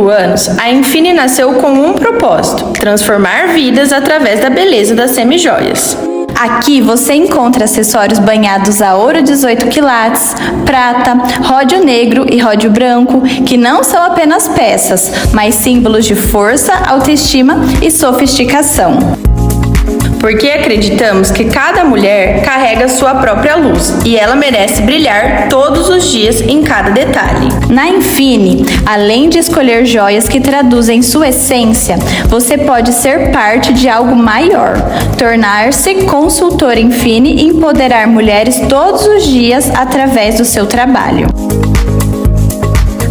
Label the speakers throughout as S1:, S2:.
S1: Anos, a Infine nasceu com um propósito: transformar vidas através da beleza das semijoias.
S2: Aqui você encontra acessórios banhados a ouro 18 quilates, prata, ródio negro e ródio branco, que não são apenas peças, mas símbolos de força, autoestima e sofisticação.
S1: Porque acreditamos que cada mulher carrega sua própria luz e ela merece brilhar todos os dias em cada detalhe.
S2: Na Infine, além de escolher joias que traduzem sua essência, você pode ser parte de algo maior, tornar-se consultor Infine e empoderar mulheres todos os dias através do seu trabalho.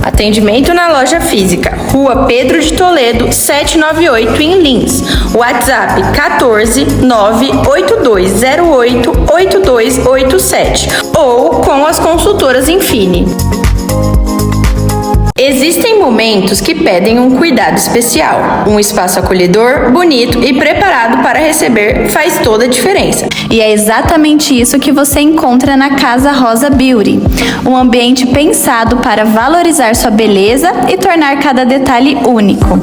S1: Atendimento na loja física, Rua Pedro de Toledo, 798 em Lins. WhatsApp 14 98208 8287 ou com as consultoras Infine. Existem momentos que pedem um cuidado especial. Um espaço acolhedor, bonito e preparado para receber faz toda a diferença.
S2: E é exatamente isso que você encontra na Casa Rosa Beauty. Um ambiente pensado para valorizar sua beleza e tornar cada detalhe único.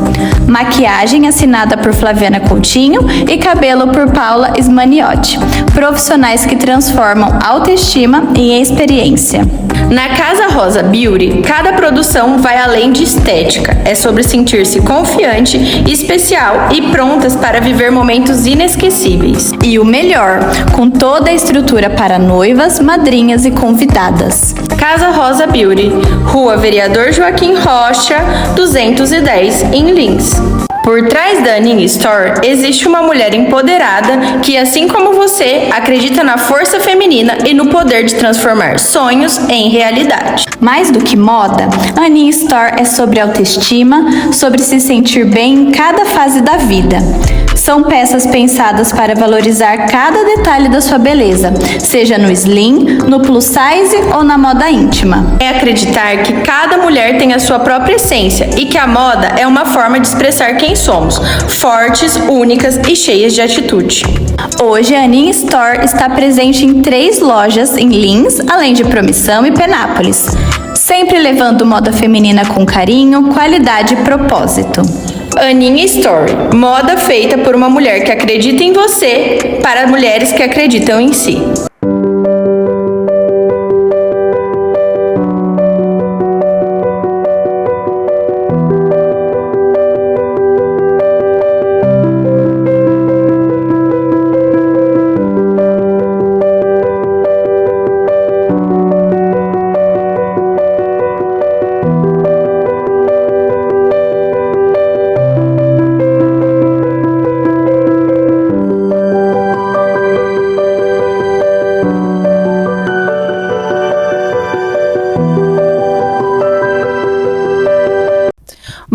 S2: Maquiagem assinada por Flaviana Coutinho e cabelo por Paula Smaniotti. Profissionais que transformam autoestima em experiência.
S1: Na Casa Rosa Beauty, cada produção vai além de estética. É sobre sentir-se confiante, especial e prontas para viver momentos inesquecíveis.
S2: E o melhor, com toda a estrutura para noivas, madrinhas e convidadas.
S1: Casa Rosa Beauty, Rua Vereador Joaquim Rocha, 210, em Lins. Por trás da Aninha Store existe uma mulher empoderada que, assim como você, acredita na força feminina e no poder de transformar sonhos em realidade.
S2: Mais do que moda, a Aninha Store é sobre autoestima, sobre se sentir bem em cada fase da vida. São peças pensadas para valorizar cada detalhe da sua beleza, seja no slim, no plus size ou na moda íntima.
S1: É acreditar que cada mulher tem a sua própria essência e que a moda é uma forma de expressar quem somos, fortes, únicas e cheias de atitude.
S2: Hoje a Aninha Store está presente em 3 lojas em Lins, além de Promissão e Penápolis, sempre levando moda feminina com carinho, qualidade e propósito.
S1: Aninha Store, moda feita por uma mulher que acredita em você, para mulheres que acreditam em si.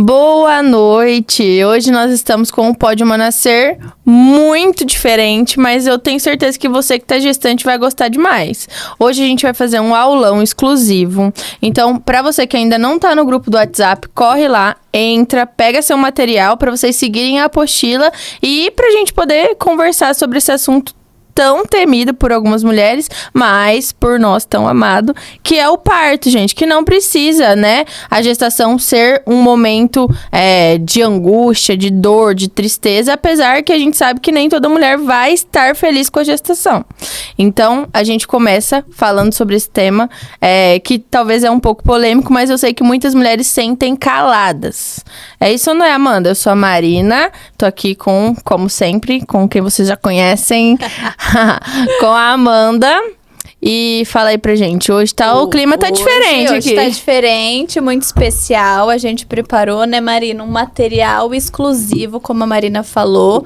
S1: Boa noite! Hoje nós estamos com um Pode Uma Nascer muito diferente, mas eu tenho certeza que você que está gestante vai gostar demais. Hoje a gente vai fazer um aulão exclusivo. Então, para você que ainda não está no grupo do WhatsApp, corre lá, entra, pega seu material para vocês seguirem a apostila e para a gente poder conversar sobre esse assunto tão temido por algumas mulheres, mas por nós tão amado, que é o parto, gente, que não precisa, né, a gestação ser um momento de angústia, de dor, de tristeza, apesar que a gente sabe que nem toda mulher vai estar feliz com a gestação. Então, a gente começa falando sobre esse tema, que talvez é um pouco polêmico, mas eu sei que muitas mulheres sentem caladas. É isso ou não é, Amanda? Eu sou a Marina, tô aqui como sempre, com quem vocês já conhecem, com a Amanda. E fala aí pra gente, hoje o clima tá diferente
S3: hoje
S1: aqui.
S3: Tá diferente, muito especial. A gente preparou, né, Marina, um material exclusivo, como a Marina falou.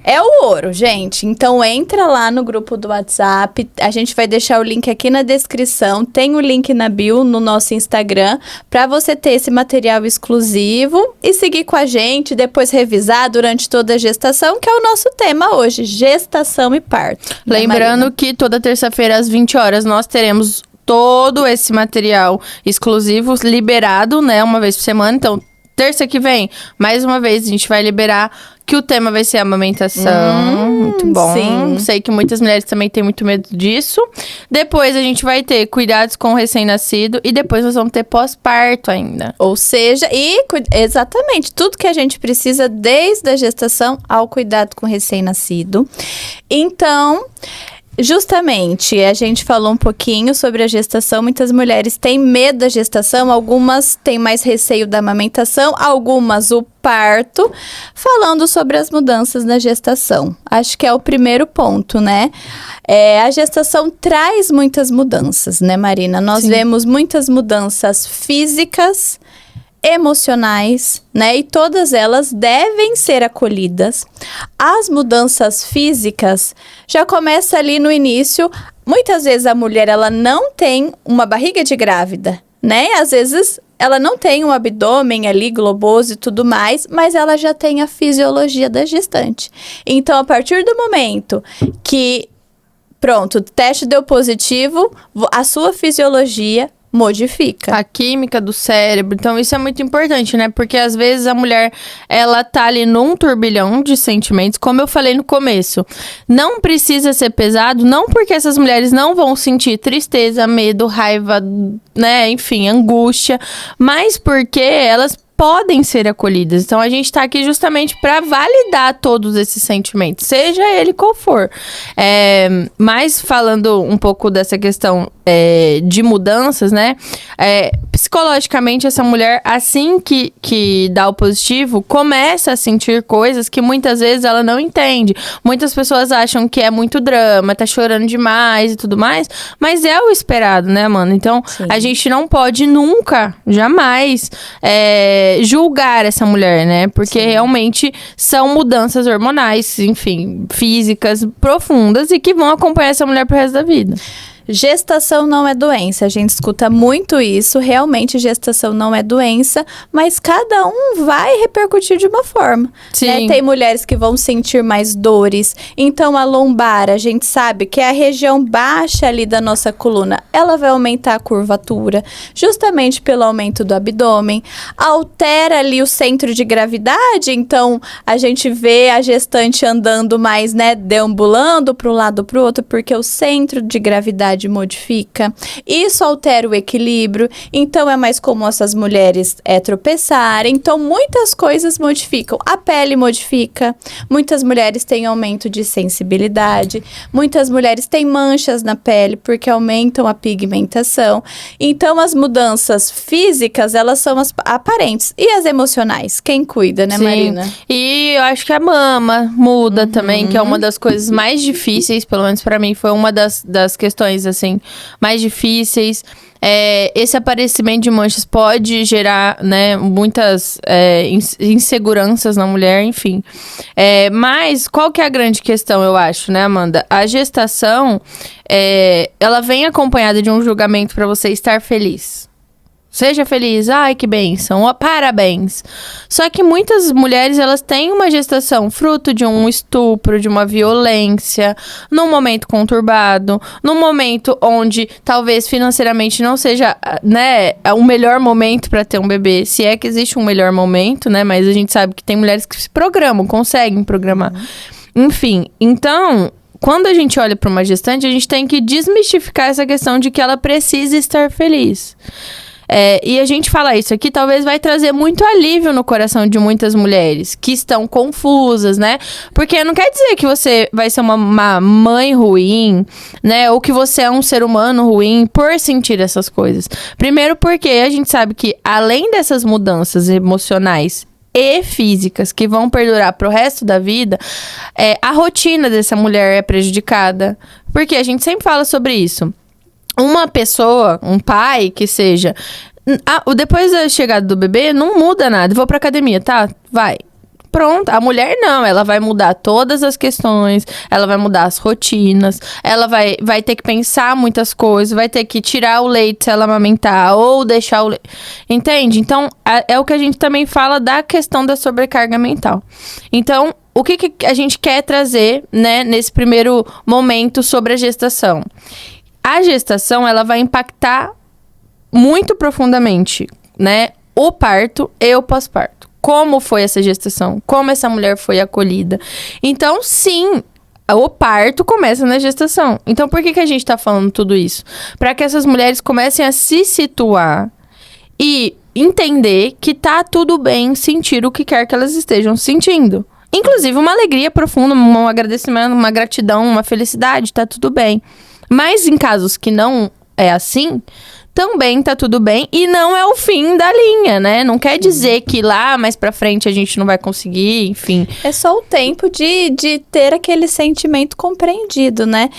S2: É o ouro, gente. Então entra lá no grupo do WhatsApp. A gente vai deixar o link aqui na descrição. Tem o link na bio no nosso Instagram para você ter esse material exclusivo e seguir com a gente, depois revisar durante toda a gestação, que é o nosso tema hoje, gestação e parto.
S1: Lembrando que toda terça-feira às 20 horas nós teremos todo esse material exclusivo liberado, né, uma vez por semana. Então, terça que vem, mais uma vez, a gente vai liberar que o tema vai ser amamentação. Muito bom.
S2: Sim.
S1: Sei que muitas mulheres também têm muito medo disso. Depois a gente vai ter cuidados com o recém-nascido e depois nós vamos ter pós-parto ainda.
S2: Ou seja, exatamente, tudo que a gente precisa desde a gestação ao cuidado com o recém-nascido. Então, justamente, a gente falou um pouquinho sobre a gestação. Muitas mulheres têm medo da gestação, algumas têm mais receio da amamentação, algumas o parto, falando sobre as mudanças na gestação. Acho que é o primeiro ponto, né? A gestação traz muitas mudanças, né, Marina? Nós
S1: Sim.
S2: vemos muitas mudanças físicas, emocionais, né? E todas elas devem ser acolhidas. As mudanças físicas já começa ali no início. Muitas vezes a mulher, ela não tem uma barriga de grávida, né? Às vezes ela não tem um abdômen ali globoso e tudo mais, mas ela já tem a fisiologia da gestante. Então, a partir do momento que, pronto, o teste deu positivo, a sua fisiologia modifica.
S1: A química do cérebro. Então, isso é muito importante, né? Porque, às vezes, a mulher, ela tá ali num turbilhão de sentimentos. Como eu falei no começo, não precisa ser pesado, não porque essas mulheres não vão sentir tristeza, medo, raiva, né? Enfim, angústia, mas porque elas podem ser acolhidas. Então, a gente tá aqui justamente para validar todos esses sentimentos, seja ele qual for. Mas falando um pouco dessa questão de mudanças, né? Psicologicamente, essa mulher, assim que dá o positivo, começa a sentir coisas que muitas vezes ela não entende. Muitas pessoas acham que é muito drama, tá chorando demais e tudo mais, mas é o esperado, né, mano? Então,
S2: Sim.
S1: a gente não pode nunca, jamais, julgar essa mulher, né? Porque
S2: Sim.
S1: realmente são mudanças hormonais, enfim, físicas profundas e que vão acompanhar essa mulher pro resto da vida.
S2: Gestação não é doença, a gente escuta muito isso, realmente gestação não é doença, mas cada um vai repercutir de uma forma,
S1: Sim.
S2: né? Tem mulheres que vão sentir mais dores, então a lombar, a gente sabe que é a região baixa ali da nossa coluna, ela vai aumentar a curvatura, justamente pelo aumento do abdômen, altera ali o centro de gravidade, então a gente vê a gestante andando mais, né, deambulando para um lado para o outro, porque o centro de gravidade modifica, isso altera o equilíbrio, então é mais comum essas mulheres tropeçarem, então muitas coisas modificam, a pele modifica, muitas mulheres têm aumento de sensibilidade, muitas mulheres têm manchas na pele porque aumentam a pigmentação, então as mudanças físicas, elas são as aparentes, e as emocionais, quem cuida, né,
S1: Sim.
S2: Marina?
S1: E eu acho que a mama muda também, que é uma das coisas mais difíceis, pelo menos pra mim, foi uma das questões, assim, mais difíceis. Esse aparecimento de manchas pode gerar, né, muitas inseguranças na mulher, enfim. Mas qual que é a grande questão, eu acho, né, Amanda? A gestação, ela vem acompanhada de um julgamento pra você estar feliz. Seja feliz, ai que bênção, parabéns. Só que muitas mulheres, elas têm uma gestação fruto de um estupro, de uma violência, num momento conturbado, num momento onde talvez financeiramente não seja, né, o melhor momento para ter um bebê. Se é que existe um melhor momento, né, mas a gente sabe que tem mulheres que se programam, conseguem programar. Enfim, então, quando a gente olha para uma gestante, a gente tem que desmistificar essa questão de que ela precisa estar feliz. E a gente falar isso aqui talvez vai trazer muito alívio no coração de muitas mulheres que estão confusas, né? Porque não quer dizer que você vai ser uma mãe ruim, né? Ou que você é um ser humano ruim por sentir essas coisas. Primeiro porque a gente sabe que além dessas mudanças emocionais e físicas que vão perdurar pro resto da vida, a rotina dessa mulher é prejudicada. Porque a gente sempre fala sobre isso. Uma pessoa, um pai que seja, depois da chegada do bebê, não muda nada. Vou pra academia, tá? Vai. pronta. A mulher não, ela vai mudar todas as questões, ela vai mudar as rotinas, ela vai ter que pensar muitas coisas, vai ter que tirar o leite se ela amamentar ou deixar o leite. Entende? Então, é o que a gente também fala da questão da sobrecarga mental. Então, o que a gente quer trazer, né, nesse primeiro momento sobre a gestação? A gestação, ela vai impactar muito profundamente, né, o parto e o pós-parto. Como foi essa gestação? Como essa mulher foi acolhida? Então, sim, o parto começa na gestação. Então, por que a gente tá falando tudo isso? Para que essas mulheres comecem a se situar e entender que tá tudo bem sentir o que quer que elas estejam sentindo. Inclusive, uma alegria profunda, um agradecimento, uma gratidão, uma felicidade, tá tudo bem. Mas em casos que não é assim, também tá tudo bem e não é o fim da linha, né? Não quer dizer que lá mais pra frente a gente não vai conseguir, enfim.
S2: É só o tempo de ter aquele sentimento compreendido, né?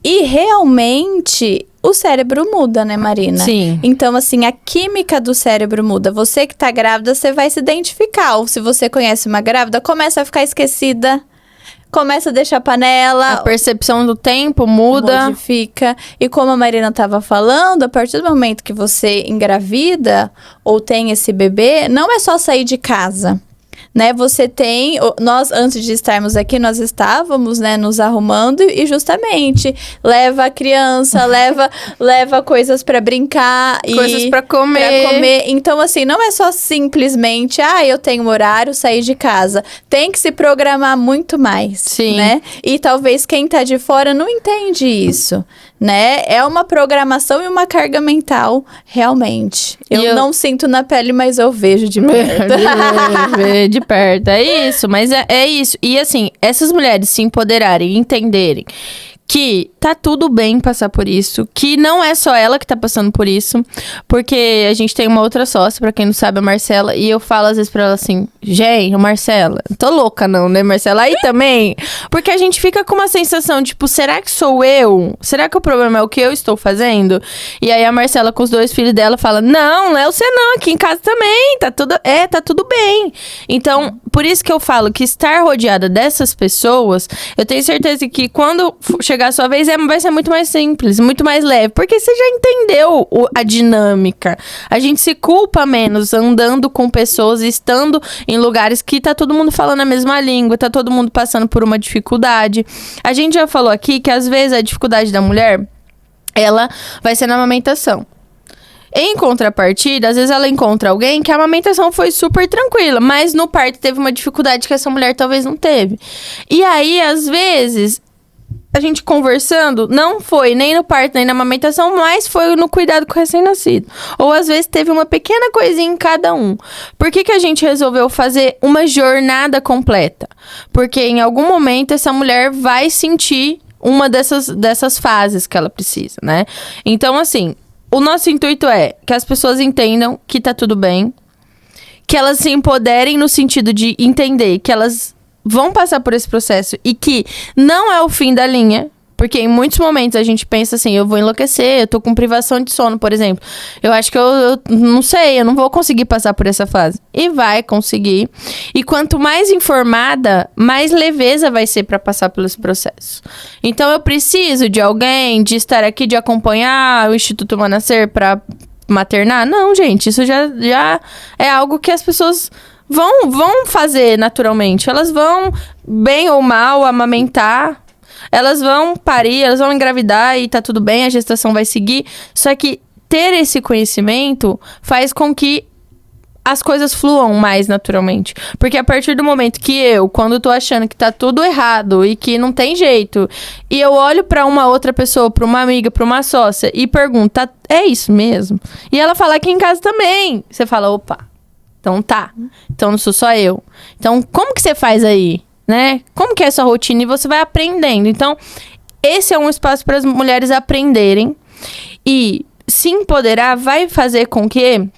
S2: E realmente o cérebro muda, né, Marina?
S1: Sim.
S2: Então, assim, a química do cérebro muda. Você que tá grávida, você vai se identificar. Ou se você conhece uma grávida, começa a ficar esquecida. Começa a deixar panela.
S1: A percepção do tempo muda.
S2: Modifica. E como a Marina estava falando, a partir do momento que você engravida ou tem esse bebê, não é só sair de casa. Né, você tem, nós antes de estarmos aqui, nós estávamos, né, nos arrumando e justamente leva a criança, leva coisas para brincar
S1: coisas para comer.
S2: Então, assim, não é só simplesmente, eu tenho um horário, sair de casa. Tem que se programar muito mais,
S1: sim,
S2: né? E talvez quem tá de fora não entende isso, né? É uma programação e uma carga mental, realmente. Eu não sinto na pele, mas eu vejo de perto.
S1: De perto, é isso, mas é isso. E assim, essas mulheres se empoderarem e entenderem que tá tudo bem passar por isso, que não é só ela que tá passando por isso, porque a gente tem uma outra sócia, pra quem não sabe, a Marcela, e eu falo às vezes pra ela assim, gente, Marcela, tô louca não, né, Marcela? Aí também, porque a gente fica com uma sensação, tipo, será que sou eu? Será que o problema é o que eu estou fazendo? E aí a Marcela com os 2 filhos dela fala, não é você não, aqui em casa também, tá tudo bem. Então, por isso que eu falo que estar rodeada dessas pessoas, eu tenho certeza que quando chegar a sua vez, vai ser muito mais simples, muito mais leve, porque você já entendeu a dinâmica. A gente se culpa menos andando com pessoas, estando em lugares que tá todo mundo falando a mesma língua, tá todo mundo passando por uma dificuldade. A gente já falou aqui que às vezes a dificuldade da mulher, ela vai ser na amamentação. Em contrapartida, às vezes ela encontra alguém que a amamentação foi super tranquila, mas no parto teve uma dificuldade que essa mulher talvez não teve. E aí, às vezes, a gente conversando, não foi nem no parto, nem na amamentação, mas foi no cuidado com o recém-nascido. Ou às vezes teve uma pequena coisinha em cada um. Por que a gente resolveu fazer uma jornada completa? Porque em algum momento essa mulher vai sentir uma dessas fases que ela precisa, né? Então, assim, o nosso intuito é que as pessoas entendam que tá tudo bem, que elas se empoderem no sentido de entender que elas vão passar por esse processo e que não é o fim da linha, porque em muitos momentos a gente pensa assim, eu vou enlouquecer, eu tô com privação de sono, por exemplo. Eu acho que eu não sei, eu não vou conseguir passar por essa fase. E vai conseguir. E quanto mais informada, mais leveza vai ser para passar pelos processos. Então eu preciso de alguém, de estar aqui, de acompanhar o Instituto Manacer para maternar? Não, gente, isso já é algo que as pessoas vão fazer naturalmente. Elas vão, bem ou mal, amamentar. Elas vão parir, elas vão engravidar e tá tudo bem, a gestação vai seguir. Só que ter esse conhecimento faz com que as coisas fluam mais naturalmente. Porque a partir do momento que quando tô achando que tá tudo errado e que não tem jeito, e eu olho pra uma outra pessoa, pra uma amiga, pra uma sócia e pergunto, é isso mesmo? E ela fala aqui em casa também. Você fala, opa, então tá. Então não sou só eu. Então como que você faz aí? Né? Como que é a sua rotina? E você vai aprendendo. Então, esse é um espaço para as mulheres aprenderem. E se empoderar vai fazer com que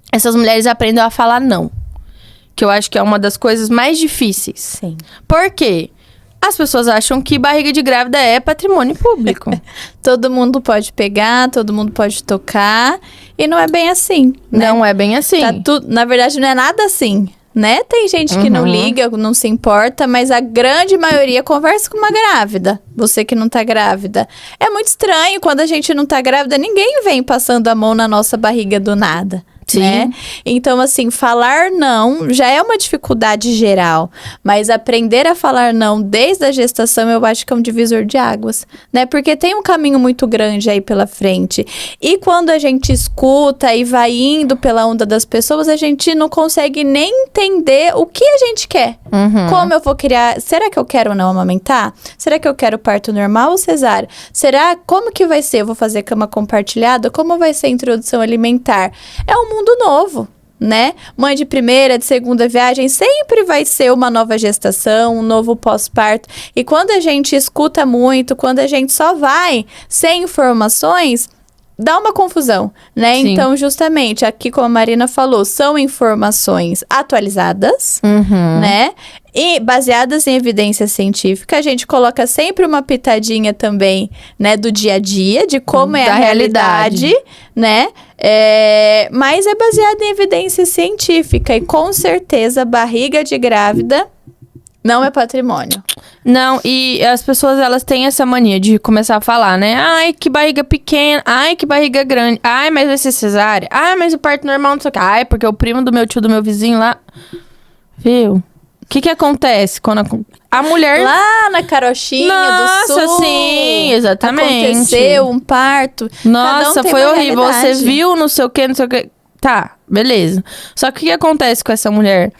S1: essas mulheres aprendam a falar não. Que eu acho que é uma das coisas mais difíceis.
S2: Sim.
S1: Por quê? As pessoas acham que barriga de grávida é patrimônio público.
S2: Todo mundo pode pegar, todo mundo pode tocar. E não é bem assim, né?
S1: Não é bem assim.
S2: Na verdade, não é nada assim. né? Tem gente que não liga, não se importa, mas a grande maioria conversa com uma grávida. Você que não tá grávida. É muito estranho, quando a gente não tá grávida, ninguém vem passando a mão na nossa barriga do nada.
S1: Sim.
S2: Né? Então, assim, falar não já é uma dificuldade geral, mas aprender a falar não desde a gestação eu acho que é um divisor de águas, né? Porque tem um caminho muito grande aí pela frente. E quando a gente escuta e vai indo pela onda das pessoas, a gente não consegue nem entender o que a gente quer. Como eu vou criar? Será que eu quero não amamentar? Será que eu quero parto normal ou cesárea? Será? Como que vai ser? Eu vou fazer cama compartilhada? Como vai ser a introdução alimentar? É um mundo novo, né? Mãe de primeira, de segunda viagem, sempre vai ser uma nova gestação, um novo pós-parto. E quando a gente escuta muito, quando a gente só vai sem informações, dá uma confusão, né?
S1: Sim.
S2: Então, justamente, aqui como a Marina falou, são informações atualizadas, né? E baseadas em evidência científica, a gente coloca sempre uma pitadinha também, né, do dia a dia, de como é
S1: Da
S2: a realidade, né? Mas é baseada em evidência científica e com certeza barriga de grávida não é patrimônio.
S1: Não, e as pessoas, elas têm essa mania de começar a falar, né? Ai, que barriga pequena. Ai, que barriga grande. Ai, mas vai ser cesárea. Ai, mas o parto normal não sei o que. Ai, porque o primo do meu tio, do meu vizinho lá... Viu? O que acontece quando a mulher...
S2: Lá na carochinha do sul.
S1: Nossa, sim, exatamente.
S2: Aconteceu um parto.
S1: Nossa, foi horrível. Você
S2: realidade.
S1: viu não sei o que, não sei o que. Tá, beleza. Só que o que acontece com essa mulher?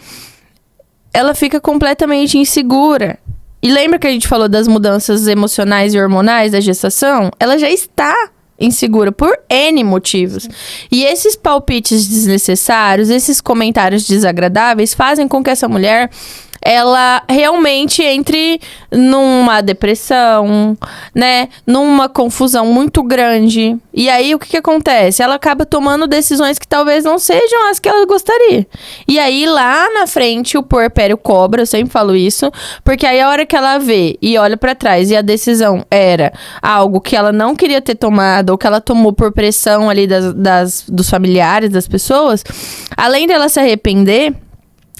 S1: Ela fica completamente insegura. E lembra que a gente falou das mudanças emocionais e hormonais da gestação? Ela já está insegura por N motivos. E esses palpites desnecessários, esses comentários desagradáveis fazem com que essa mulher... ela realmente entre numa depressão, né? Numa confusão muito grande. E aí, o que acontece? Ela acaba tomando decisões que talvez não sejam as que ela gostaria. E aí, lá na frente, o puerpério cobra, eu sempre falo isso. Porque aí, a hora que ela vê e olha pra trás e a decisão era algo que ela não queria ter tomado, ou que ela tomou por pressão ali dos familiares, das pessoas, além dela se arrepender...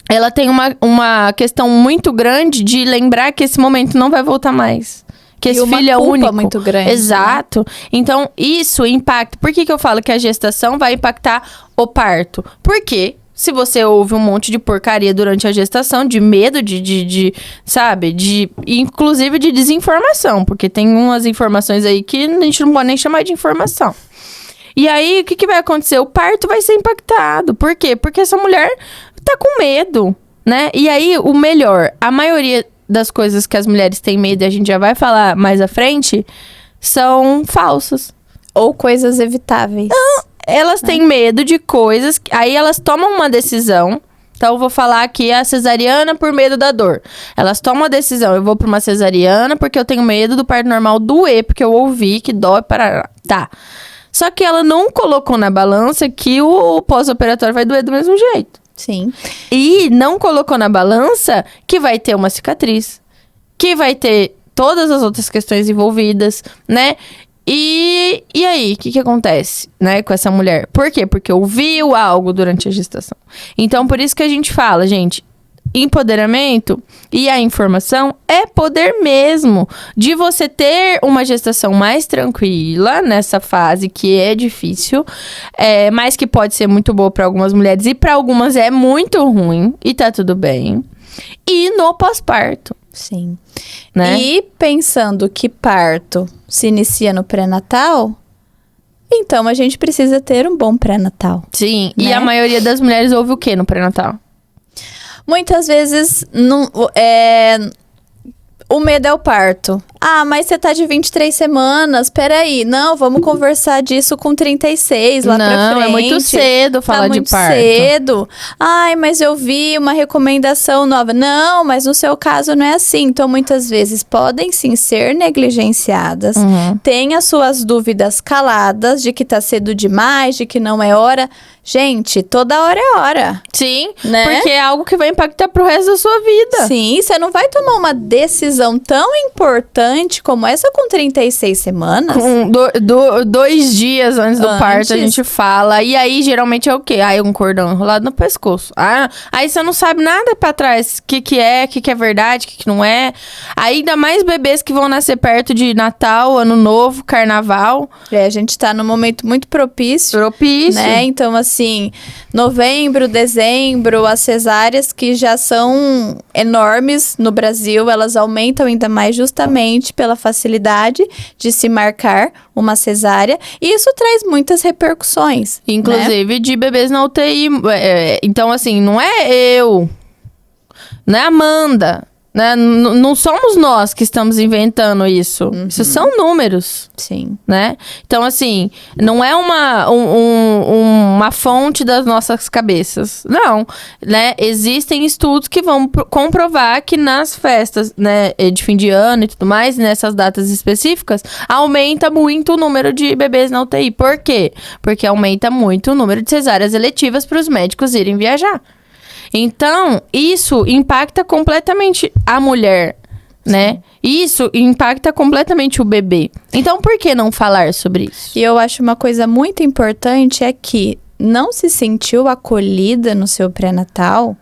S1: ela tem uma questão muito grande de lembrar que esse momento não vai voltar mais. Que esse filho é único.
S2: Muito grande.
S1: Exato. Né? Então, isso impacta. Por que eu falo que a gestação vai impactar o parto? Porque se você ouve um monte de porcaria durante a gestação, de medo, sabe? Inclusive de desinformação. Porque tem umas informações aí que a gente não pode nem chamar de informação. E aí, o que vai acontecer? O parto vai ser impactado. Por quê? Porque essa mulher... tá com medo, né? E aí, o melhor, a maioria das coisas que as mulheres têm medo, e a gente já vai falar mais à frente, são falsas.
S2: Ou coisas evitáveis.
S1: Não, elas têm medo de coisas, aí elas tomam uma decisão. Então, eu vou falar aqui a cesariana por medo da dor. Elas tomam a decisão, eu vou pra uma cesariana porque eu tenho medo do parto normal doer, porque eu ouvi que dói para... Tá. Só que ela não colocou na balança que o pós-operatório vai doer do mesmo jeito.
S2: Sim.
S1: E não colocou na balança que vai ter uma cicatriz, que vai ter todas as outras questões envolvidas, né? E aí, o que acontece, né, com essa mulher? Por quê? Porque ouviu algo durante a gestação. Então, por isso que a gente fala, gente, empoderamento e a informação é poder mesmo de você ter uma gestação mais tranquila nessa fase que é difícil, mas que pode ser muito boa para algumas mulheres e para algumas é muito ruim e tá tudo bem. E no pós-parto.
S2: Sim.
S1: Né?
S2: E pensando que parto se inicia no pré-natal, então a gente precisa ter um bom pré-natal.
S1: Sim,
S2: né?
S1: E a maioria das mulheres ouve o quê no pré-natal?
S2: Muitas vezes o medo é o parto. Ah, mas você tá de 23 semanas, peraí. Não, vamos conversar disso com 36 lá pra frente.
S1: Não, é muito cedo falar de parto.
S2: Tá muito cedo. Ai, mas eu vi uma recomendação nova. Não, mas no seu caso não é assim. Então, muitas vezes, podem sim ser negligenciadas. Tem as suas dúvidas caladas de que tá cedo demais, de que não é hora. Gente, toda hora é hora.
S1: Sim,
S2: né?
S1: Porque é algo que vai impactar pro resto da sua vida.
S2: Sim, você não vai tomar uma decisão tão importante gestante como essa com 36 semanas...
S1: Com 2 dias antes do parto, a gente fala. E aí, geralmente, é o quê? Aí, um cordão enrolado no pescoço. Aí você não sabe nada pra trás. O que é verdade, o que não é. Aí, ainda mais bebês que vão nascer perto de Natal, Ano Novo, Carnaval.
S2: A gente tá num momento muito propício. Né? Então, assim, novembro, dezembro, as cesáreas que já são enormes no Brasil, elas aumentam ainda mais justamente pela facilidade de se marcar uma cesárea. E isso traz muitas repercussões.
S1: Inclusive, né? De bebês na UTI. Então, assim, não é eu, não é Amanda, né? Não somos nós que estamos inventando isso. Isso são números.
S2: Sim.
S1: Né? Então, assim, não é uma fonte das nossas cabeças. Não. Né? Existem estudos que vão comprovar que nas festas, né, de fim de ano e tudo mais, nessas datas específicas, aumenta muito o número de bebês na UTI. Por quê? Porque aumenta muito o número de cesáreas eletivas para os médicos irem viajar. Então, isso impacta completamente a mulher, né? Isso impacta completamente o bebê. Então, por que não falar sobre isso?
S2: E eu acho uma coisa muito importante é que não se sentiu acolhida no seu pré-natal,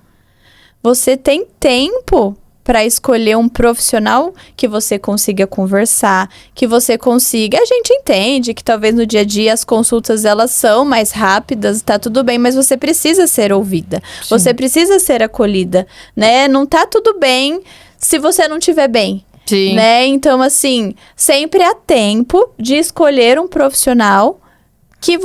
S2: você tem tempo para escolher um profissional que você consiga conversar, que você consiga... A gente entende que talvez no dia a dia as consultas elas são mais rápidas, tá tudo bem, mas você precisa ser ouvida. Sim. Você precisa ser acolhida, né? Não tá tudo bem se você não estiver bem.
S1: Sim.
S2: Né? Então, assim, sempre há tempo de escolher um profissional que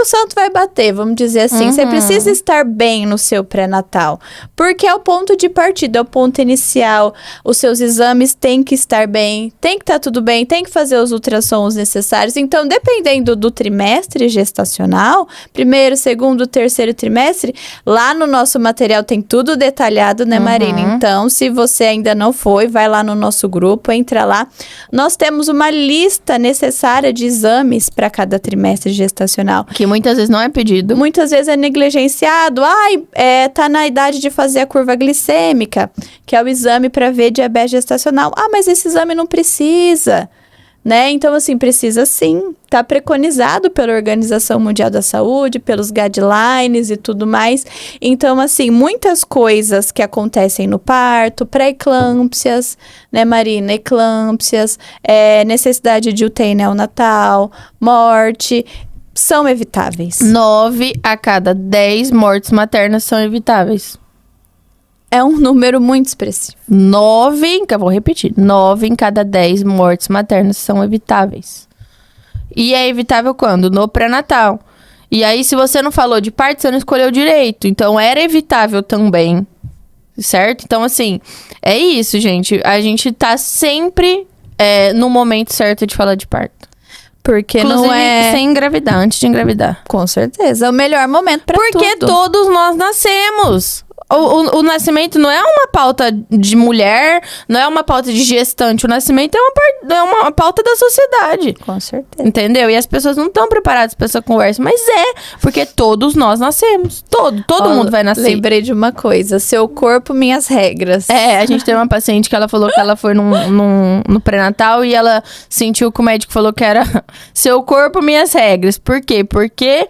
S2: o santo vai bater, vamos dizer assim. Você precisa estar bem no seu pré-natal, porque é o ponto de partida, é o ponto inicial. Os seus exames têm que estar bem, tem que estar tudo bem, tem que fazer os ultrassons necessários. Então, dependendo do trimestre gestacional, primeiro, segundo, terceiro trimestre, lá no nosso material tem tudo detalhado, né, Marina? Então, se você ainda não foi, vai lá no nosso grupo, entra lá. Nós temos uma lista necessária de exames para cada trimestre gestacional.
S1: Que muitas vezes não é pedido.
S2: Muitas vezes é negligenciado. Tá na idade de fazer a curva glicêmica, que é o exame para ver diabetes gestacional. Mas esse exame não precisa, né? Então, assim, precisa sim. Tá preconizado pela Organização Mundial da Saúde, pelos guidelines e tudo mais. Então, assim, muitas coisas que acontecem no parto, pré-eclâmpsias, né, Marina? Eclâmpsias, necessidade de UTI neonatal, morte... são evitáveis.
S1: 9 a cada 10 mortes maternas são evitáveis.
S2: É um número muito expressivo.
S1: 9 em cada 10 mortes maternas são evitáveis. E é evitável quando? No pré-natal. E aí, se você não falou de parto, você não escolheu direito. Então, era evitável também. Certo? Então, assim, é isso, gente. A gente tá sempre no momento certo de falar de parto.
S2: Porque
S1: inclusive,
S2: não é...
S1: sem engravidar, antes de engravidar.
S2: Com certeza, é o melhor momento pra tudo.
S1: Porque todos nós nascemos. O nascimento não é uma pauta de mulher, não é uma pauta de gestante. O nascimento é uma pauta da sociedade.
S2: Com certeza.
S1: Entendeu? E as pessoas não estão preparadas para essa conversa. Mas porque todos nós nascemos. Todo mundo vai nascer.
S2: Lembrei de uma coisa. Seu corpo, minhas regras.
S1: A gente tem uma paciente que ela falou que ela foi no pré-natal e ela sentiu que o médico falou que era seu corpo, minhas regras. Por quê? Porque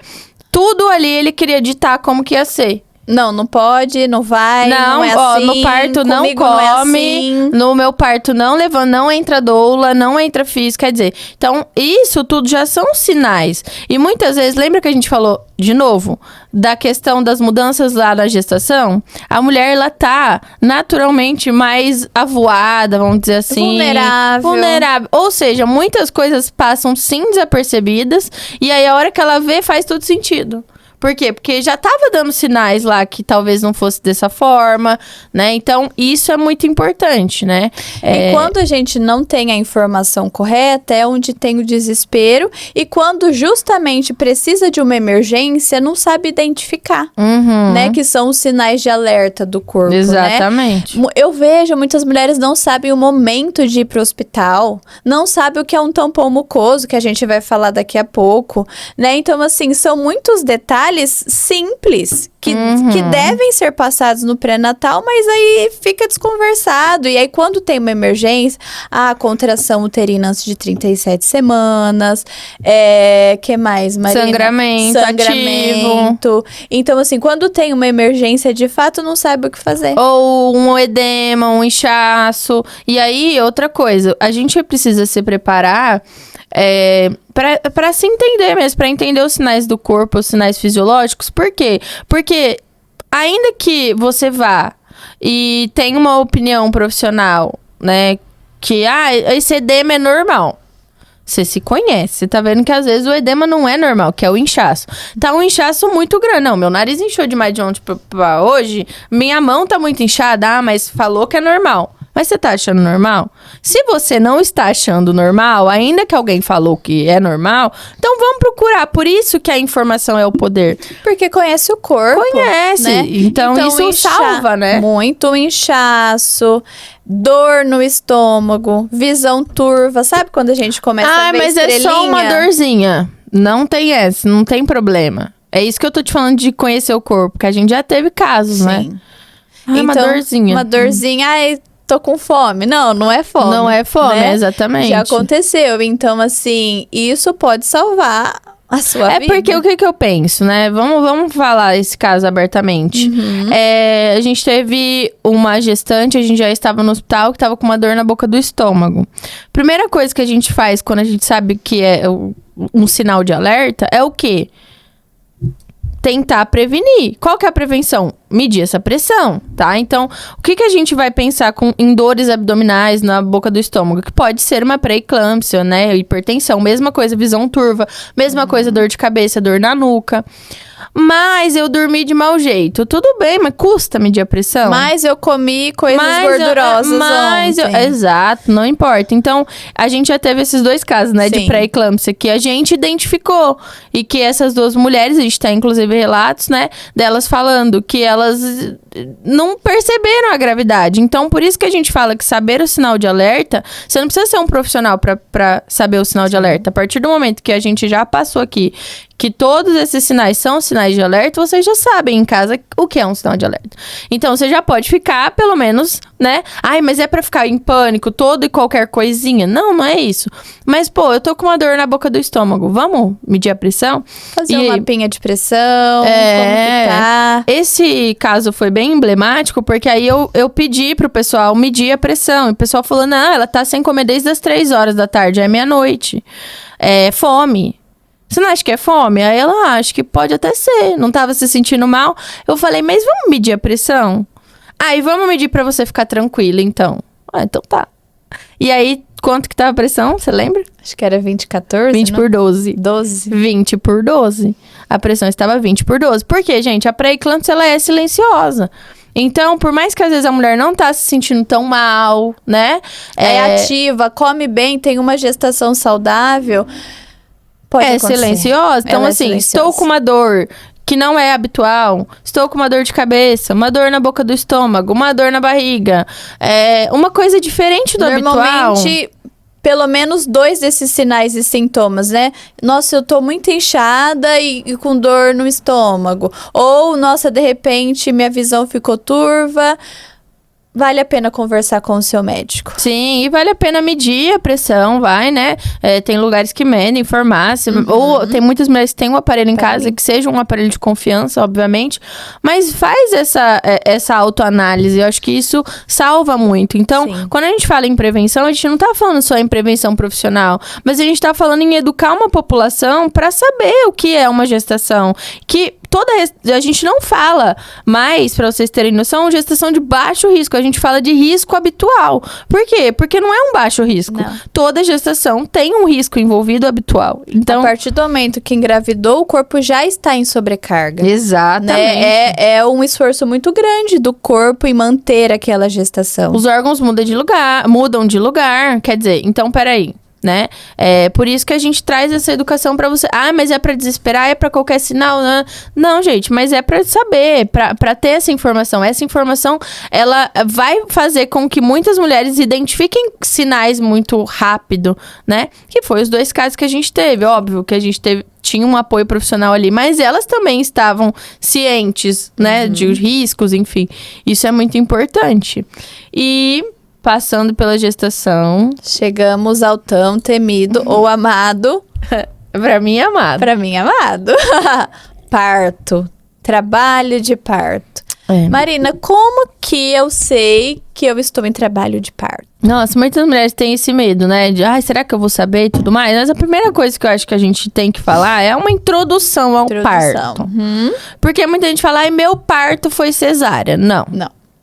S1: tudo ali ele queria ditar como que ia ser.
S2: Não pode, não vai, não é assim.
S1: No parto não come,
S2: não é assim.
S1: No meu parto não levanta, não entra doula, não entra física, quer dizer. Então, isso tudo já são sinais. E muitas vezes, lembra que a gente falou, de novo, da questão das mudanças lá na gestação? A mulher, ela tá naturalmente mais avoada, vamos dizer assim. Vulnerável. Ou seja, muitas coisas passam sim desapercebidas, e aí a hora que ela vê, faz todo sentido. Por quê? Porque já tava dando sinais lá que talvez não fosse dessa forma, né? Então, isso é muito importante, né?
S2: E quando a gente não tem a informação correta, é onde tem o desespero. E quando justamente precisa de uma emergência, não sabe identificar, né? Que são os sinais de alerta do corpo,
S1: exatamente.
S2: Né? Eu vejo, muitas mulheres não sabem o momento de ir pro hospital, não sabem o que é um tampão mucoso, que a gente vai falar daqui a pouco, né? Então, assim, são muitos detalhes simples que devem ser passados no pré-natal, mas aí fica desconversado. E aí, quando tem uma emergência, a contração uterina antes de 37 semanas, que mais, Marina?
S1: Sangramento.
S2: Então, assim, quando tem uma emergência, de fato, não sabe o que fazer.
S1: Ou um edema, um inchaço. E aí, outra coisa, a gente precisa se preparar para se entender mesmo, para entender os sinais do corpo, os sinais fisiológicos. Por quê? Porque ainda que você vá e tenha uma opinião profissional, né, que esse edema é normal. Você se conhece, você tá vendo que às vezes o edema não é normal, que é o inchaço. Tá um inchaço muito grande. Não, meu nariz inchou demais de ontem pra hoje, minha mão tá muito inchada, mas falou que é normal. Mas você tá achando normal? Se você não está achando normal, ainda que alguém falou que é normal, então vamos procurar. Por isso que a informação é o poder.
S2: Porque conhece o corpo.
S1: Conhece.
S2: Né?
S1: Então isso salva, né?
S2: Muito inchaço, dor no estômago, visão turva. Sabe quando a gente começa a ver
S1: mas
S2: estrelinha?
S1: É só uma dorzinha. Não tem essa, não tem problema. É isso que eu tô te falando de conhecer o corpo, que a gente já teve casos, né?
S2: Então,
S1: uma dorzinha.
S2: Uma dorzinha, tô com fome. Não é fome.
S1: Não é fome,
S2: né?
S1: Exatamente.
S2: Já aconteceu. Então, assim, isso pode salvar a sua vida.
S1: Porque o que eu penso, né? Vamos falar esse caso abertamente. A gente teve uma gestante, a gente já estava no hospital, que estava com uma dor na boca do estômago. Primeira coisa que a gente faz quando a gente sabe que é um sinal de alerta é o quê? Tentar prevenir. Qual que é a prevenção? Medir essa pressão, tá? Então, o que a gente vai pensar em dores abdominais na boca do estômago? Que pode ser uma pré-eclâmpsia, né? Hipertensão, mesma coisa, visão turva, mesma coisa, dor de cabeça, dor na nuca. Mas eu dormi de mau jeito. Tudo bem, mas custa medir a pressão?
S2: Mas eu comi coisas gordurosas ontem.
S1: Exato, não importa. Então, a gente já teve esses dois casos, né?
S2: Sim.
S1: De pré-eclâmpsia, que a gente identificou. E que essas duas mulheres, a gente tem inclusive relatos, né? Delas falando que elas não perceberam a gravidade. Então, por isso que a gente fala que saber o sinal de alerta, você não precisa ser um profissional pra saber o sinal de alerta. A partir do momento que a gente já passou aqui, que todos esses sinais são sinais de alerta, vocês já sabem em casa o que é um sinal de alerta. Então, você já pode ficar, pelo menos, né? Mas é pra ficar em pânico, todo e qualquer coisinha. Não é isso. Mas, eu tô com uma dor na boca do estômago. Vamos medir a pressão?
S2: Fazer uma mapinha de pressão, como que tá.
S1: Esse caso foi bem emblemático, porque aí eu pedi pro pessoal medir a pressão. E o pessoal falou, não, ela tá sem comer desde as 3 horas da tarde, é meia-noite. É fome. Você não acha que é fome? Aí ela acha que pode até ser. Não tava se sentindo mal. Eu falei, mas vamos medir a pressão? E vamos medir pra você ficar tranquila, então. Então tá. E aí, quanto que tava a pressão? Você lembra?
S2: Acho que era 20/14,
S1: 20 por 12.
S2: 12.
S1: 20 por 12. A pressão estava 20 por 12. Por quê, gente? A pré-eclâmpsia, ela é silenciosa. Então, por mais que às vezes a mulher não tá se sentindo tão mal, né?
S2: É ativa, come bem, tem uma gestação saudável... Pode acontecer.
S1: Silenciosa. Então,
S2: Ela é
S1: assim,
S2: silenciosa.
S1: estou com uma dor que não é habitual, estou com uma dor de cabeça, uma dor na boca do estômago, uma dor na barriga, uma coisa diferente do habitual.
S2: Normalmente, pelo menos 2 desses sinais e sintomas, né? Nossa, eu tô muito inchada e com dor no estômago. Ou, nossa, de repente, minha visão ficou turva. Vale a pena conversar com o seu médico.
S1: Sim, e vale a pena medir a pressão, né? Tem lugares que medem, farmácia. Ou tem muitas mulheres que têm um aparelho em casa, que seja um aparelho de confiança, obviamente. Mas faz essa autoanálise. Eu acho que isso salva muito. Então, quando a gente fala em prevenção, a gente não tá falando só em prevenção profissional. Mas a gente tá falando em educar uma população para saber o que é uma gestação. Que a gente não fala mais, pra vocês terem noção, gestação de baixo risco. A gente fala de risco habitual. Por quê? Porque não é um baixo risco.
S2: Não.
S1: Toda gestação tem um risco envolvido habitual. Então,
S2: a partir do momento que engravidou, o corpo já está em sobrecarga.
S1: Exatamente.
S2: Né? É um esforço muito grande do corpo em manter aquela gestação.
S1: Os órgãos mudam de lugar. Quer dizer, então, peraí. né? Por isso que a gente traz essa educação pra você. Ah, mas é pra desesperar, é pra qualquer sinal, né? Não, gente, mas é pra saber, pra ter essa informação. Essa informação, ela vai fazer com que muitas mulheres identifiquem sinais muito rápido, né? Que foi os 2 casos que a gente teve. Óbvio que a gente tinha um apoio profissional ali, mas elas também estavam cientes, né? De riscos, enfim. Isso é muito importante. E... passando pela gestação.
S2: Chegamos ao tão temido ou amado.
S1: Pra mim, amado.
S2: Pra mim, amado. Parto. Trabalho de parto. Marina, como que eu sei que eu estou em trabalho de parto?
S1: Nossa, muitas mulheres têm esse medo, né? De, será que eu vou saber e tudo mais? Mas a primeira coisa que eu acho que a gente tem que falar é uma introdução ao parto. Porque muita gente fala, meu parto foi cesárea. Não.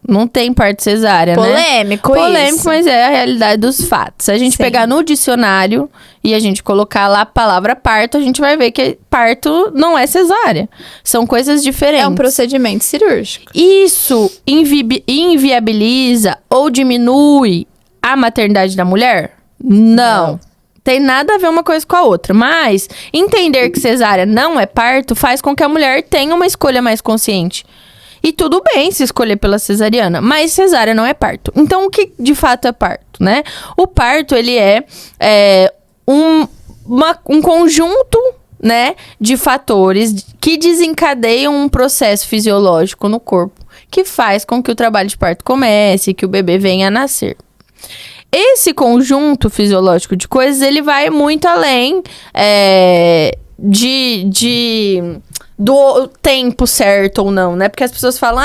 S1: Não tem parto cesárea,
S2: Polêmico,
S1: né? Polêmico, mas é a realidade dos fatos. Se a gente pegar no dicionário e a gente colocar lá a palavra parto, a gente vai ver que parto não é cesárea. São coisas diferentes.
S2: É um procedimento cirúrgico.
S1: Isso inviabiliza ou diminui a maternidade da mulher? Não. Tem nada a ver uma coisa com a outra. Mas entender que cesárea não é parto faz com que a mulher tenha uma escolha mais consciente. E tudo bem se escolher pela cesariana, mas cesárea não é parto. Então, o que de fato é parto, né? O parto, ele é um conjunto, né, de fatores que desencadeiam um processo fisiológico no corpo, que faz com que o trabalho de parto comece, que o bebê venha a nascer. Esse conjunto fisiológico de coisas, ele vai muito além do tempo certo ou não, né? Porque as pessoas falam,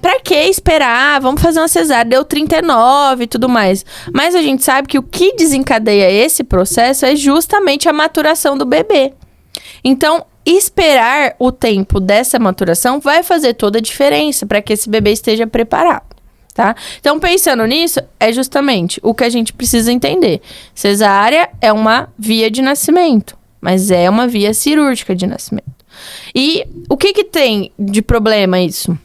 S1: pra que esperar? Vamos fazer uma cesárea, deu 39 e tudo mais. Mas a gente sabe que o que desencadeia esse processo é justamente a maturação do bebê. Então, esperar o tempo dessa maturação vai fazer toda a diferença para que esse bebê esteja preparado, tá? Então, pensando nisso, é justamente o que a gente precisa entender. Cesárea é uma via de nascimento, mas é uma via cirúrgica de nascimento. E o que tem de problema isso?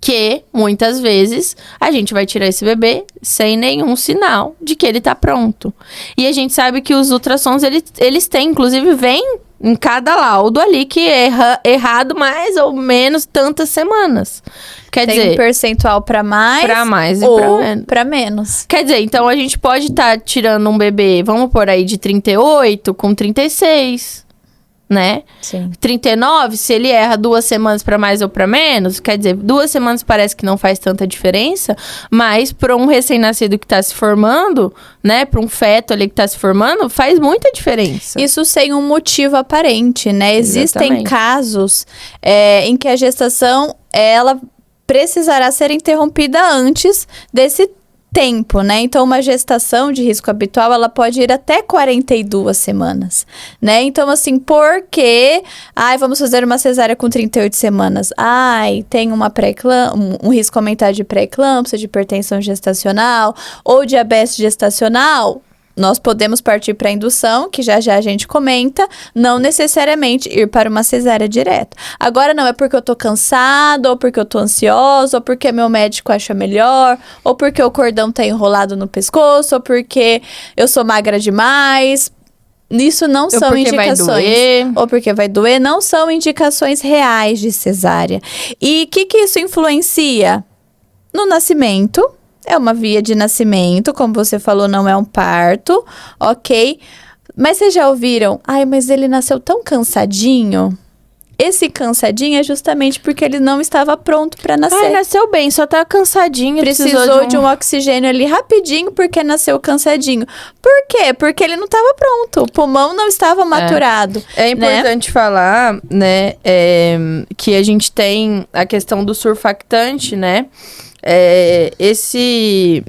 S1: Que, muitas vezes, a gente vai tirar esse bebê sem nenhum sinal de que ele tá pronto. E a gente sabe que os ultrassons, eles têm, inclusive, vem em cada laudo ali que errado mais ou menos tantas semanas. Quer dizer,
S2: tem um percentual pra mais
S1: ou
S2: pra menos.
S1: Quer dizer, então a gente pode estar tirando um bebê, vamos por aí, de 38 com 36... né?
S2: Sim.
S1: 39, se ele erra 2 semanas pra mais ou pra menos, quer dizer, 2 semanas parece que não faz tanta diferença, mas pra um recém-nascido que tá se formando, né, pra um feto ali que tá se formando, faz muita diferença.
S2: Isso sem um motivo aparente, né? Existem casos em que a gestação, ela precisará ser interrompida antes desse tempo, né? Então, uma gestação de risco habitual, ela pode ir até 42 semanas, né? Então, assim, por que... vamos fazer uma cesárea com 38 semanas. Tem um risco aumentado de pré-eclâmpsia, de hipertensão gestacional ou diabetes gestacional. Nós podemos partir para a indução, que já a gente comenta, não necessariamente ir para uma cesárea direta. Agora não é porque eu tô cansada, ou porque eu tô ansiosa, ou porque meu médico acha melhor, ou porque o cordão tá enrolado no pescoço, ou porque eu sou magra demais. Isso não são indicações.
S1: Vai doer.
S2: Ou porque vai doer, não são indicações reais de cesárea. E o que isso influencia? No nascimento. É uma via de nascimento, como você falou, não é um parto, ok? Mas vocês já ouviram? Mas ele nasceu tão cansadinho. Esse cansadinho é justamente porque ele não estava pronto para nascer.
S1: Nasceu bem, só tá cansadinho.
S2: Precisou de um oxigênio ali rapidinho porque nasceu cansadinho. Por quê? Porque ele não estava pronto. O pulmão não estava maturado.
S1: É importante falar, né, que a gente tem a questão do surfactante, né? Esse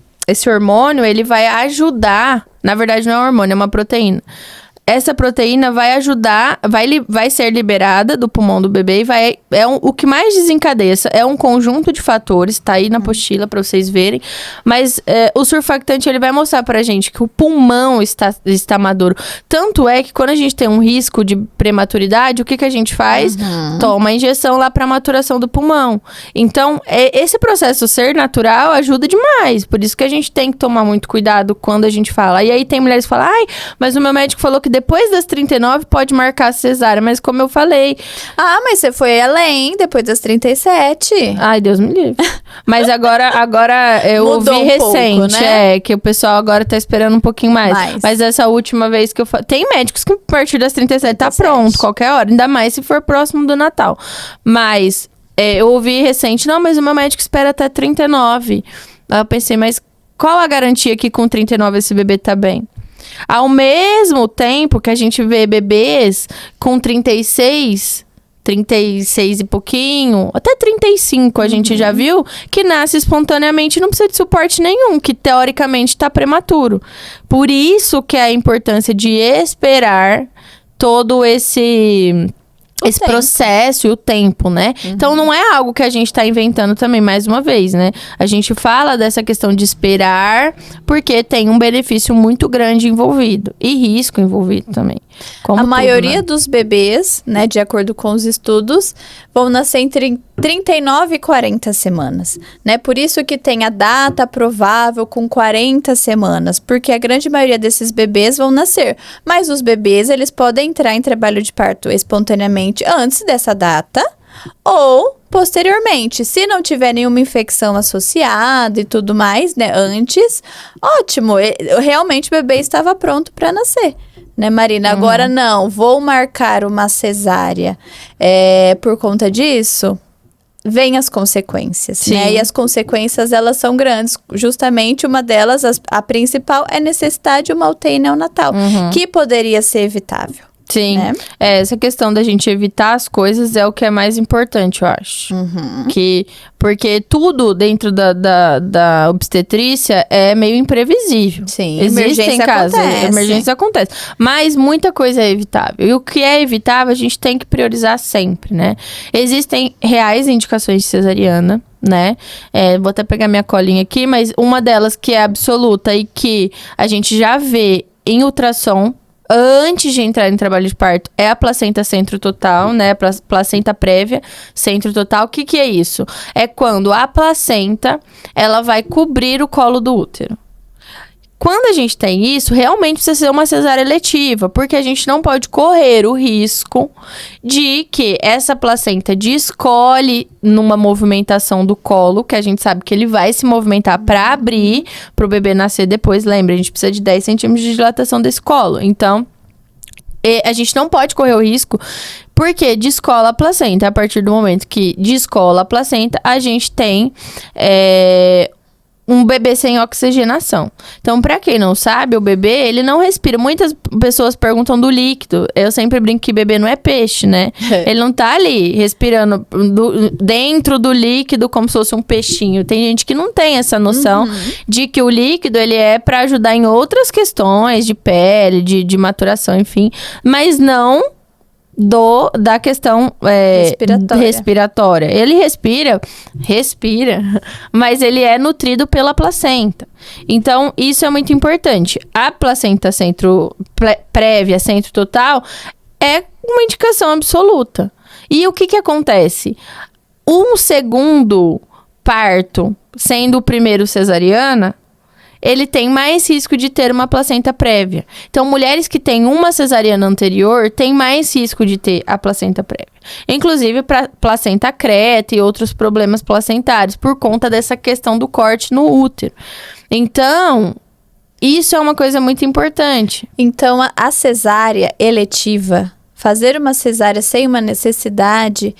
S1: hormônio, ele vai ajudar, na verdade não é um hormônio, é uma proteína, essa proteína vai ajudar, vai ser liberada do pulmão do bebê e o que mais desencadeia. É um conjunto de fatores, tá aí na apostila pra vocês verem. Mas o surfactante, ele vai mostrar pra gente que o pulmão está maduro. Tanto é que quando a gente tem um risco de prematuridade, o que a gente faz? Toma a injeção lá pra maturação do pulmão. Então, esse processo ser natural ajuda demais. Por isso que a gente tem que tomar muito cuidado quando a gente fala. E aí tem mulheres que falam, mas o meu médico falou que depois das 39 pode marcar a cesárea. Mas como eu falei...
S2: mas você foi além, depois das 37.
S1: Ai, Deus me livre. Mas agora eu
S2: Mudou
S1: ouvi recente,
S2: pouco, né?
S1: que o pessoal agora tá esperando um pouquinho mais. Mas essa última vez que eu falei... Tem médicos que a partir das 37 tá pronto, qualquer hora. Ainda mais se for próximo do Natal. Mas eu ouvi recente, não, mas o meu médico espera até 39. Aí eu pensei, mas qual a garantia que com 39 esse bebê tá bem? Ao mesmo tempo que a gente vê bebês com 36 e pouquinho, até 35 a gente já viu, que nasce espontaneamente e não precisa de suporte nenhum, que teoricamente está prematuro. Por isso que é a importância de esperar todo esse processo e o tempo, né? Então, não é algo que a gente tá inventando também, mais uma vez, né? A gente fala dessa questão de esperar, porque tem um benefício muito grande envolvido. E risco envolvido também. Como
S2: a
S1: tudo,
S2: maioria
S1: né?
S2: dos bebês, né, de acordo com os estudos, vão nascer entre 39 e 40 semanas, né? Por isso que tem a data provável com 40 semanas, porque a grande maioria desses bebês vão nascer. Mas os bebês, eles podem entrar em trabalho de parto espontaneamente antes dessa data ou posteriormente. Se não tiver nenhuma infecção associada e tudo mais, né, antes, ótimo, realmente o bebê estava pronto para nascer. Né, Marina? Agora não, vou marcar uma cesárea por conta disso, vem as consequências, né? E as consequências, elas são grandes. Justamente uma delas, a principal, é a necessidade de uma UTI neonatal, que poderia ser evitável.
S1: Sim,
S2: né?
S1: Essa questão da gente evitar as coisas é o que é mais importante, eu acho. Porque tudo dentro da obstetrícia é meio imprevisível.
S2: Sim,
S1: Existem casos, emergência acontece. Mas muita coisa é evitável. E o que é evitável, a gente tem que priorizar sempre, né? Existem reais indicações de cesariana, né? Vou até pegar minha colinha aqui, mas uma delas que é absoluta e que a gente já vê em ultrassom, antes de entrar em trabalho de parto, é a placenta centro total, né? Placenta prévia, centro total. O que é isso? É quando a placenta, ela vai cobrir o colo do útero. Quando a gente tem isso, realmente precisa ser uma cesárea eletiva, porque a gente não pode correr o risco de que essa placenta descole numa movimentação do colo, que a gente sabe que ele vai se movimentar para abrir, para o bebê nascer depois. Lembra, a gente precisa de 10 centímetros de dilatação desse colo. Então, a gente não pode correr o risco, porque descola a placenta. A partir do momento que descola a placenta, a gente tem um bebê sem oxigenação. Então, pra quem não sabe, o bebê, ele não respira. Muitas pessoas perguntam do líquido. Eu sempre brinco que bebê não é peixe, né? Ele não tá ali respirando dentro do líquido como se fosse um peixinho. Tem gente que não tem essa noção de que o líquido, ele é pra ajudar em outras questões de pele, de maturação, enfim. Mas não da questão respiratória. Ele respira, mas ele é nutrido pela placenta. Então, isso é muito importante. A placenta prévia, centro total, é uma indicação absoluta. E o que acontece? Um segundo parto, sendo o primeiro cesariana, ele tem mais risco de ter uma placenta prévia. Então, mulheres que têm uma cesariana anterior têm mais risco de ter a placenta prévia. Inclusive, placenta creta e outros problemas placentários, por conta dessa questão do corte no útero. Então, isso é uma coisa muito importante.
S2: Então, a cesárea eletiva, fazer uma cesárea sem uma necessidade,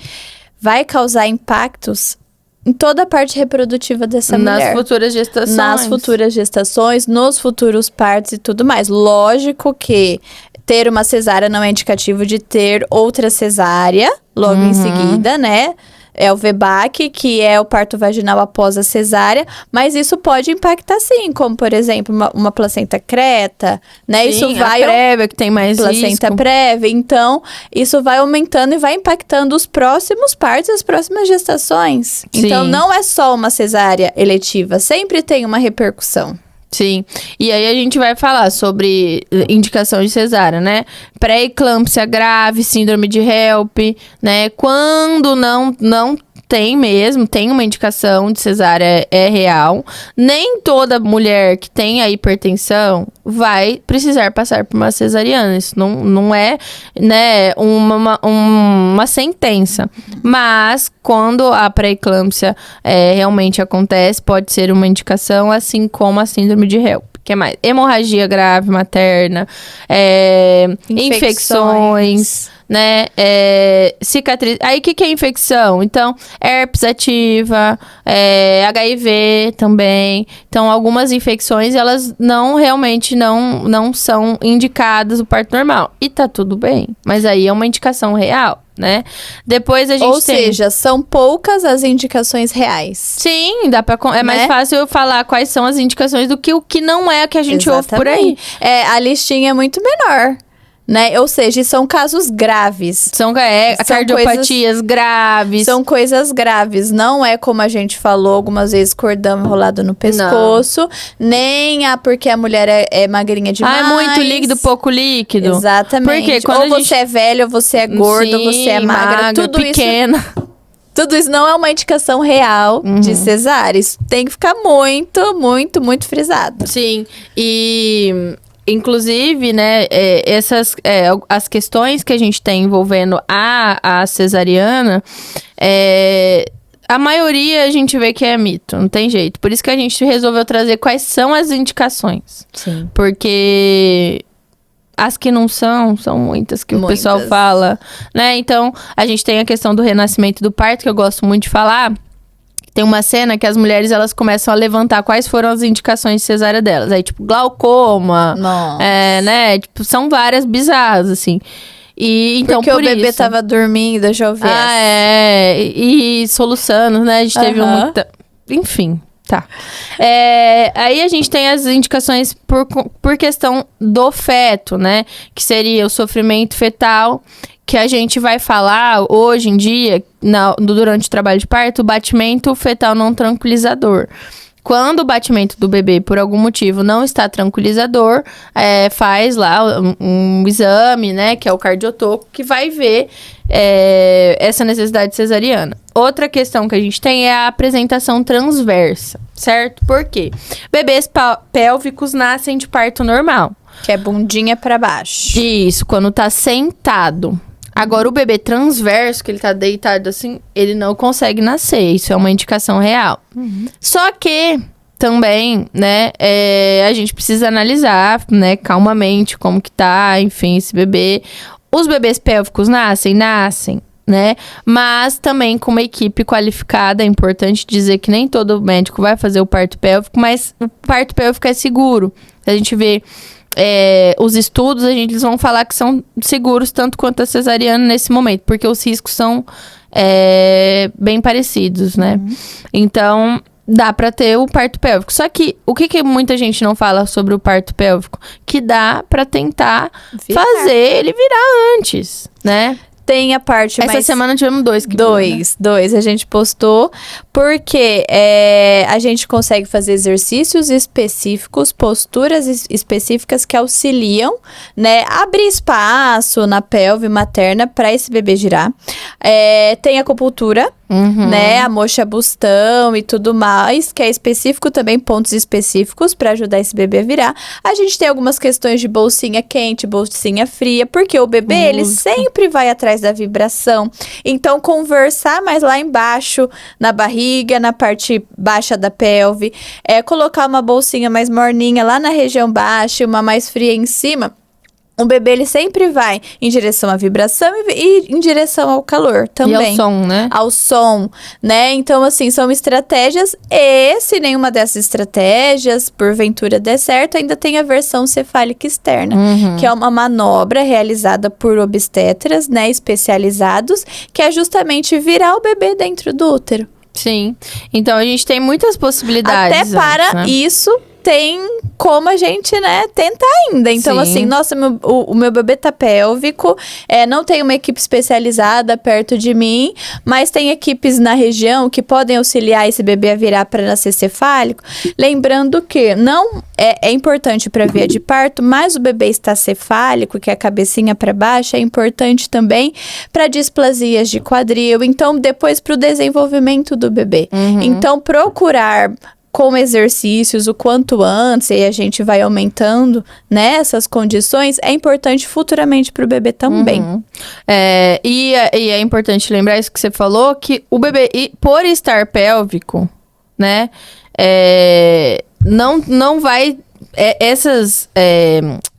S2: vai causar impactos em toda a parte reprodutiva dessa mulher.
S1: Nas futuras gestações.
S2: Nas futuras gestações, nos futuros partos e tudo mais. Lógico que ter uma cesárea não é indicativo de ter outra cesárea logo em seguida, né? é o VBAC, que é o parto vaginal após a cesárea, mas isso pode impactar sim, como por exemplo, uma placenta creta, né?
S1: Sim,
S2: Isso vai
S1: a prévia que tem mais
S2: placenta
S1: risco.
S2: prévia, então isso vai aumentando e vai impactando os próximos partos e as próximas gestações. Então
S1: Sim.
S2: não é só uma cesárea eletiva, sempre tem uma repercussão.
S1: Sim, e aí a gente vai falar sobre indicação de cesárea, né? Pré-eclâmpsia grave, síndrome de HELP, né? Quando não tem mesmo, tem uma indicação de cesárea, é real. Nem toda mulher que tem a hipertensão vai precisar passar por uma cesariana. Isso não é, né, uma sentença. Mas, quando a pré-eclâmpsia realmente acontece, pode ser uma indicação, assim como a síndrome de HELP. Que é mais? Hemorragia grave materna, infecções, né? Cicatriz. Aí, o que é infecção? Então, herpes ativa, HIV também. Então, algumas infecções, elas realmente não são indicadas o parto normal. E tá tudo bem. Mas aí é uma indicação real, né? Depois a gente
S2: Ou seja, são poucas as indicações reais.
S1: Sim, dá pra... É mais fácil eu falar quais são as indicações do que o que não é que a gente ouve por aí.
S2: A listinha é muito menor, né? Ou seja, são casos graves.
S1: São cardiopatias graves.
S2: São coisas graves. Não é como a gente falou algumas vezes, cordão enrolado no pescoço. Nem porque a mulher é magrinha demais.
S1: Ah, é muito líquido, pouco líquido.
S2: Exatamente.
S1: Porque quando
S2: você é velho, ou você é gordo, ou você é magra. Tudo
S1: pequena.
S2: Tudo isso não é uma indicação real de cesárea. Isso tem que ficar muito, muito, muito frisado.
S1: Sim, e... Inclusive, né, as questões que a gente tem envolvendo a cesariana, a maioria a gente vê que é mito, não tem jeito. Por isso que a gente resolveu trazer quais são as indicações.
S2: Sim.
S1: Porque as que não são muitas que o pessoal fala, né? Então, a gente tem a questão do renascimento do parto, que eu gosto muito de falar. Tem uma cena que as mulheres, elas começam a levantar quais foram as indicações de cesárea delas. Aí, tipo, glaucoma.
S2: Nossa.
S1: Né? Tipo, são várias bizarras, assim. E, então,
S2: porque o bebê tava dormindo, eu já ouvi essa.
S1: E soluçando, né? A gente teve muita... Enfim, tá. Aí a gente tem as indicações por questão do feto, né? Que seria o sofrimento fetal, que a gente vai falar hoje em dia, durante o trabalho de parto, o batimento fetal não tranquilizador. Quando o batimento do bebê, por algum motivo, não está tranquilizador, faz lá um exame, né, que é o cardiotoco, que vai ver essa necessidade cesariana. Outra questão que a gente tem é a apresentação transversa, certo? Por quê? Bebês pélvicos nascem de parto normal.
S2: Que é bundinha pra baixo.
S1: Isso, quando tá sentado. Agora, o bebê transverso, que ele tá deitado assim, ele não consegue nascer. Isso é uma indicação real. Só que, também, né, a gente precisa analisar, né, calmamente como que tá, enfim, esse bebê. Os bebês pélvicos nascem, né? Mas também com uma equipe qualificada. É importante dizer que nem todo médico vai fazer o parto pélvico, mas o parto pélvico é seguro. A gente vê... os estudos, eles vão falar que são seguros tanto quanto a cesariana nesse momento, porque os riscos são bem parecidos, né? Então, dá pra ter o parto pélvico. Só que, o que muita gente não fala sobre o parto pélvico? Que dá pra tentar fazer ele virar antes, né?
S2: Tem a parte
S1: Essa semana tivemos dois.
S2: Dois a gente postou, porque a gente consegue fazer exercícios específicos, posturas específicas que auxiliam, né, abrir espaço na pelve materna para esse bebê girar. Tem acupuntura, né, a moxa bustão e tudo mais, que é específico também, pontos específicos para ajudar esse bebê a virar. A gente tem algumas questões de bolsinha quente, bolsinha fria, porque o bebê, ele sempre vai atrás da vibração. Então, conversar mais lá embaixo, na barriga, na parte baixa da pelve, colocar uma bolsinha mais morninha lá na região baixa e uma mais fria em cima, O bebê, ele sempre vai em direção à vibração e em direção ao calor também.
S1: E ao som, né?
S2: Ao som, né? Então, assim, são estratégias. E se nenhuma dessas estratégias, porventura, der certo, ainda tem a versão cefálica externa, que é uma manobra realizada por obstetras, né, especializados, que é justamente virar o bebê dentro do útero.
S1: Sim. Então, a gente tem muitas possibilidades.
S2: Até para
S1: né?
S2: isso, tem como a gente, né, tentar ainda. Então,
S1: Sim.
S2: assim, nossa, o meu bebê tá pélvico, não tem uma equipe especializada perto de mim, mas tem equipes na região que podem auxiliar esse bebê a virar para nascer cefálico. Lembrando que não é importante para via de parto, mas o bebê está cefálico, que é a cabecinha para baixo, é importante também para displasias de quadril. Então, depois para o desenvolvimento do bebê. Então, procurar com exercícios o quanto antes, e a gente vai aumentando, né, essas condições, é importante futuramente para o bebê também.
S1: E é importante lembrar isso que você falou, que o bebê, por estar pélvico, né, não vai... essas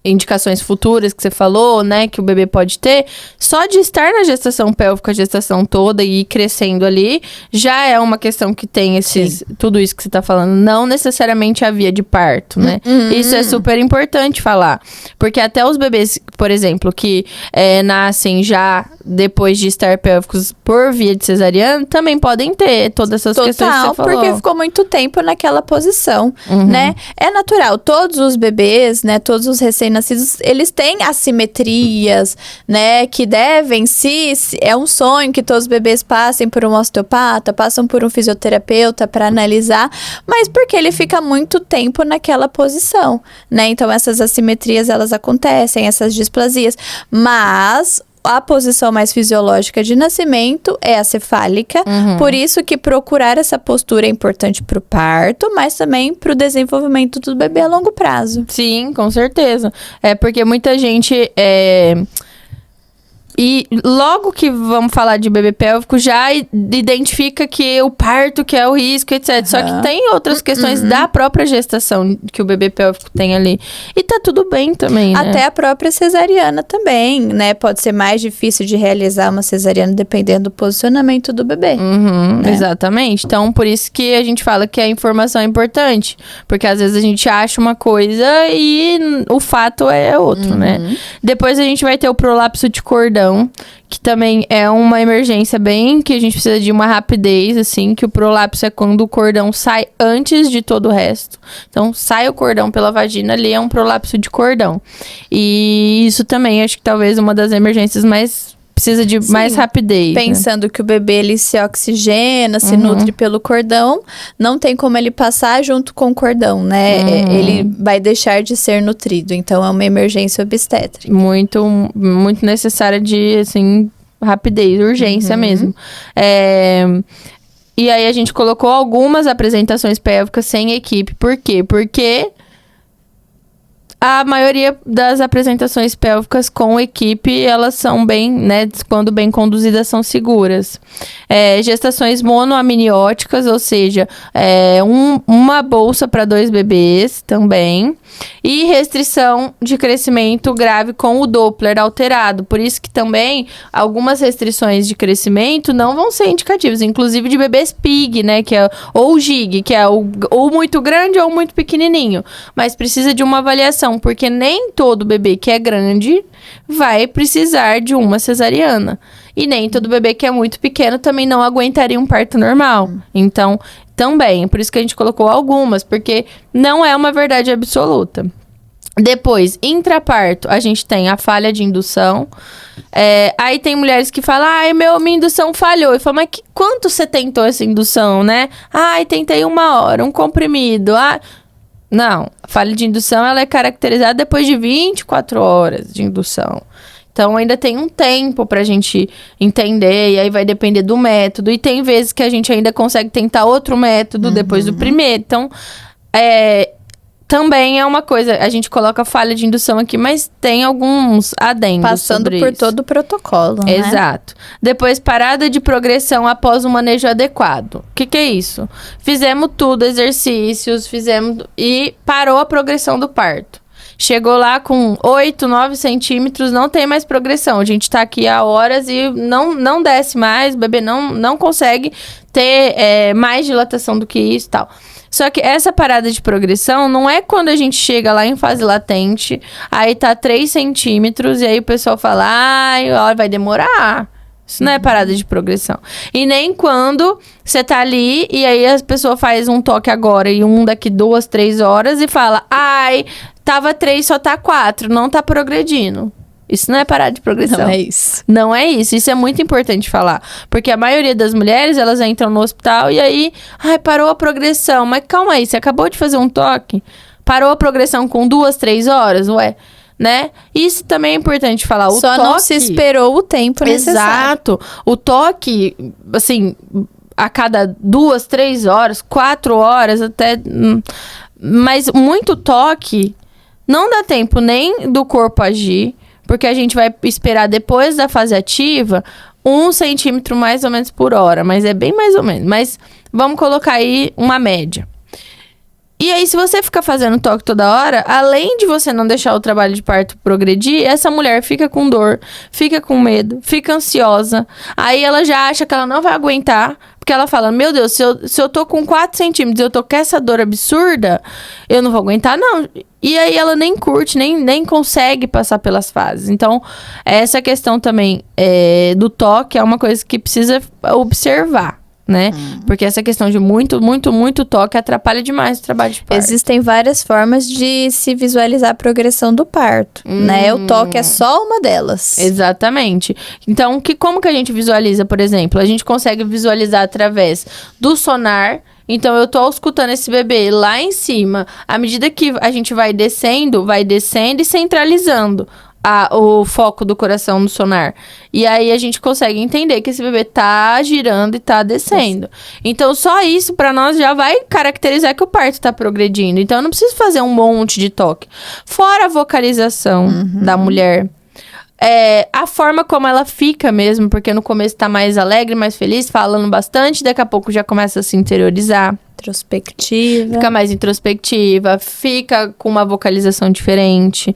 S1: indicações futuras que você falou, né, que o bebê pode ter, só de estar na gestação pélvica, a gestação toda e ir crescendo ali, já é uma questão que tem tudo isso que você tá falando, não necessariamente a via de parto, né? Isso é super importante falar, porque até os bebês, por exemplo, que nascem já depois de estar pélvicos por via de cesariana, também podem ter todas essas questões que você falou.
S2: Porque ficou muito tempo naquela posição, né? É natural, todos os bebês, né, todos os recém-nascidos, eles têm assimetrias, né, que devem, é um sonho que todos os bebês passem por um osteopata, passam por um fisioterapeuta para analisar, mas porque ele fica muito tempo naquela posição, né? Então, essas assimetrias, elas acontecem, essas displasias, mas a posição mais fisiológica de nascimento é a cefálica, por isso que procurar essa postura é importante para o parto, mas também para o desenvolvimento do bebê a longo prazo.
S1: Sim, com certeza. Porque muita gente... E logo que vamos falar de bebê pélvico, já identifica que o parto que é o risco, etc. Só que tem outras questões da própria gestação que o bebê pélvico tem ali. E tá tudo bem também, né?
S2: Até a própria cesariana também, né? Pode ser mais difícil de realizar uma cesariana dependendo do posicionamento do bebê. Né?
S1: Exatamente. Então, por isso que a gente fala que a informação é importante. Porque às vezes a gente acha uma coisa e o fato é outro, né? Depois a gente vai ter o prolapso de cordão, que também é uma emergência bem que a gente precisa de uma rapidez, assim, que o prolapso é quando o cordão sai antes de todo o resto. Então, sai o cordão pela vagina, ali é um prolapso de cordão. E isso também, acho que talvez uma das emergências mais... precisa de mais rapidez.
S2: Pensando que o bebê, ele se oxigena, se nutre pelo cordão, não tem como ele passar junto com o cordão, né? Ele vai deixar de ser nutrido. Então, é uma emergência obstétrica.
S1: Muito, muito necessária de, assim, rapidez, urgência mesmo. E aí, a gente colocou algumas apresentações pélvicas sem equipe. Por quê? Porque... a maioria das apresentações pélvicas com equipe, elas são bem, né, quando bem conduzidas, são seguras. Gestações monoamnióticas, ou seja, uma bolsa para 2 bebês também. E restrição de crescimento grave com o Doppler alterado. Por isso que também algumas restrições de crescimento não vão ser indicativas, inclusive de bebês PIG, né, que é, ou GIG, que é ou muito grande ou muito pequenininho. Mas precisa de uma avaliação, porque nem todo bebê que é grande vai precisar de uma cesariana. E nem todo bebê que é muito pequeno também não aguentaria um parto normal. Então, também, por isso que a gente colocou algumas, porque não é uma verdade absoluta. Depois, intraparto, a gente tem a falha de indução. Aí tem mulheres que falam, minha indução falhou. Eu falo, mas quanto você tentou essa indução, né? Tentei 1 hora, um comprimido. Não, a falha de indução, ela é caracterizada depois de 24 horas de indução. Então, ainda tem um tempo pra gente entender, e aí vai depender do método. E tem vezes que a gente ainda consegue tentar outro método depois do primeiro. Então, também é uma coisa, a gente coloca falha de indução aqui, mas tem alguns adendos
S2: passando
S1: sobre
S2: por
S1: isso.
S2: todo o protocolo, né?
S1: Exato. Depois, parada de progressão após o manejo adequado. O que é isso? Fizemos tudo, exercícios, e parou a progressão do parto. chegou lá com 8, 9 centímetros, não tem mais progressão. A gente tá aqui há horas e não desce mais, o bebê não consegue ter mais dilatação do que isso e tal. Só que essa parada de progressão não é quando a gente chega lá em fase latente, aí tá 3 centímetros e aí o pessoal fala, ai, ó, vai demorar. Isso não é parada de progressão. E nem quando você tá ali e aí a pessoa faz um toque agora e um daqui 2, 3 horas e fala, ai, tava 3, só tá 4, não tá progredindo. Isso não é parada de progressão.
S2: Não é isso.
S1: Não é isso. Isso é muito importante falar. Porque a maioria das mulheres, elas entram no hospital e aí, ai, parou a progressão. Mas calma aí, você acabou de fazer um toque? Parou a progressão com 2, 3 horas? Ué, né? Isso também é importante falar. O
S2: Só
S1: toque,
S2: não se esperou o tempo necessário.
S1: Exato. O toque, assim, a cada 2, 3 horas, 4 horas, até... Mas muito toque, não dá tempo nem do corpo agir, porque a gente vai esperar depois da fase ativa 1 centímetro mais ou menos por hora. Mas é bem mais ou menos. Mas vamos colocar aí uma média. E aí, se você ficar fazendo toque toda hora, além de você não deixar o trabalho de parto progredir, essa mulher fica com dor, fica com medo, fica ansiosa. Aí ela já acha que ela não vai aguentar, porque ela fala, meu Deus, se eu tô com 4 centímetros e eu tô com essa dor absurda, eu não vou aguentar, não. E aí ela nem curte, nem consegue passar pelas fases. Então, essa questão também do toque é uma coisa que precisa observar. Né? Porque essa questão de muito toque atrapalha demais o trabalho de parto.
S2: Existem várias formas de se visualizar a progressão do parto, né? O toque é só uma delas.
S1: Exatamente. Então, como que a gente visualiza, por exemplo? A gente consegue visualizar através do sonar. Então, eu tô escutando esse bebê lá em cima. À medida que a gente vai descendo e centralizando o foco do coração no sonar. E aí a gente consegue entender que esse bebê tá girando e tá descendo. Então, só isso pra nós já vai caracterizar que o parto tá progredindo. Então, eu não preciso fazer um monte de toque. Fora a vocalização da mulher. A forma como ela fica mesmo, porque no começo tá mais alegre, mais feliz, falando bastante, daqui a pouco já começa a se interiorizar.
S2: Introspectiva.
S1: Fica mais introspectiva, fica com uma vocalização diferente.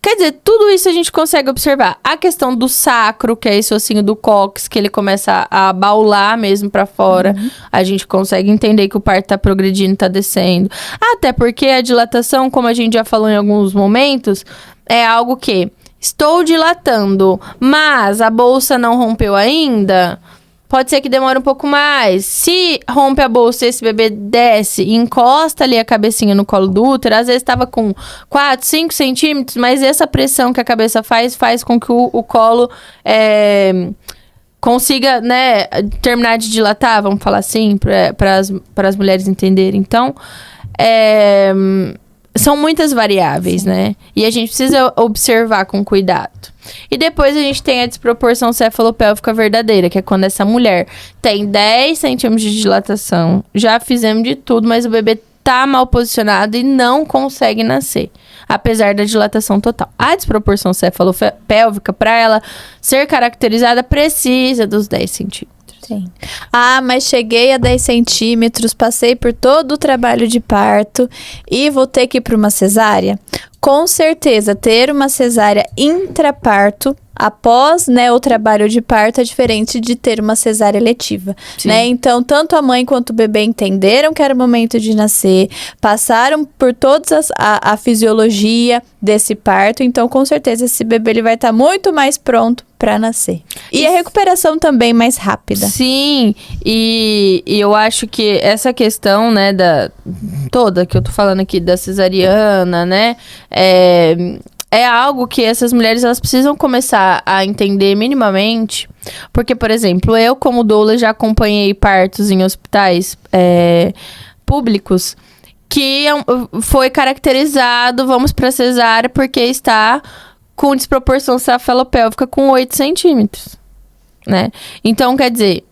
S1: Quer dizer, tudo isso a gente consegue observar. A questão do sacro, que é esse ossinho do cóccix, que ele começa a baular mesmo pra fora. A gente consegue entender que o parto tá progredindo, tá descendo. Até porque a dilatação, como a gente já falou em alguns momentos, é algo que... Estou dilatando, mas a bolsa não rompeu ainda... Pode ser que demore um pouco mais. Se rompe a bolsa e esse bebê desce e encosta ali a cabecinha no colo do útero, às vezes estava com 4, 5 centímetros, mas essa pressão que a cabeça faz com que o colo consiga, né, terminar de dilatar, vamos falar assim, para as mulheres entenderem. Então, são muitas variáveis, né? E a gente precisa observar com cuidado. E depois a gente tem a desproporção cefalopélvica verdadeira, que é quando essa mulher tem 10 centímetros de dilatação. Já fizemos de tudo, mas o bebê tá mal posicionado e não consegue nascer, apesar da dilatação total. A desproporção cefalopélvica, para ela ser caracterizada, precisa dos 10 centímetros.
S2: Sim. Ah, mas cheguei a 10 centímetros, passei por todo o trabalho de parto e vou ter que ir para uma cesárea? Com certeza, ter uma cesárea intraparto, após, né, o trabalho de parto, é diferente de ter uma cesárea letiva, né? Então, tanto a mãe quanto o bebê entenderam que era o momento de nascer, passaram por toda a fisiologia desse parto, então, com certeza, esse bebê ele vai estar muito mais pronto para nascer. E a recuperação também mais rápida.
S1: Sim, e eu acho que essa questão, né, toda que eu tô falando aqui da cesariana, né, é algo que essas mulheres elas precisam começar a entender minimamente, porque, por exemplo, eu como doula já acompanhei partos em hospitais públicos que foi caracterizado, vamos para cesárea porque está com desproporção cefalopélvica com 8 centímetros, né? Então, quer dizer,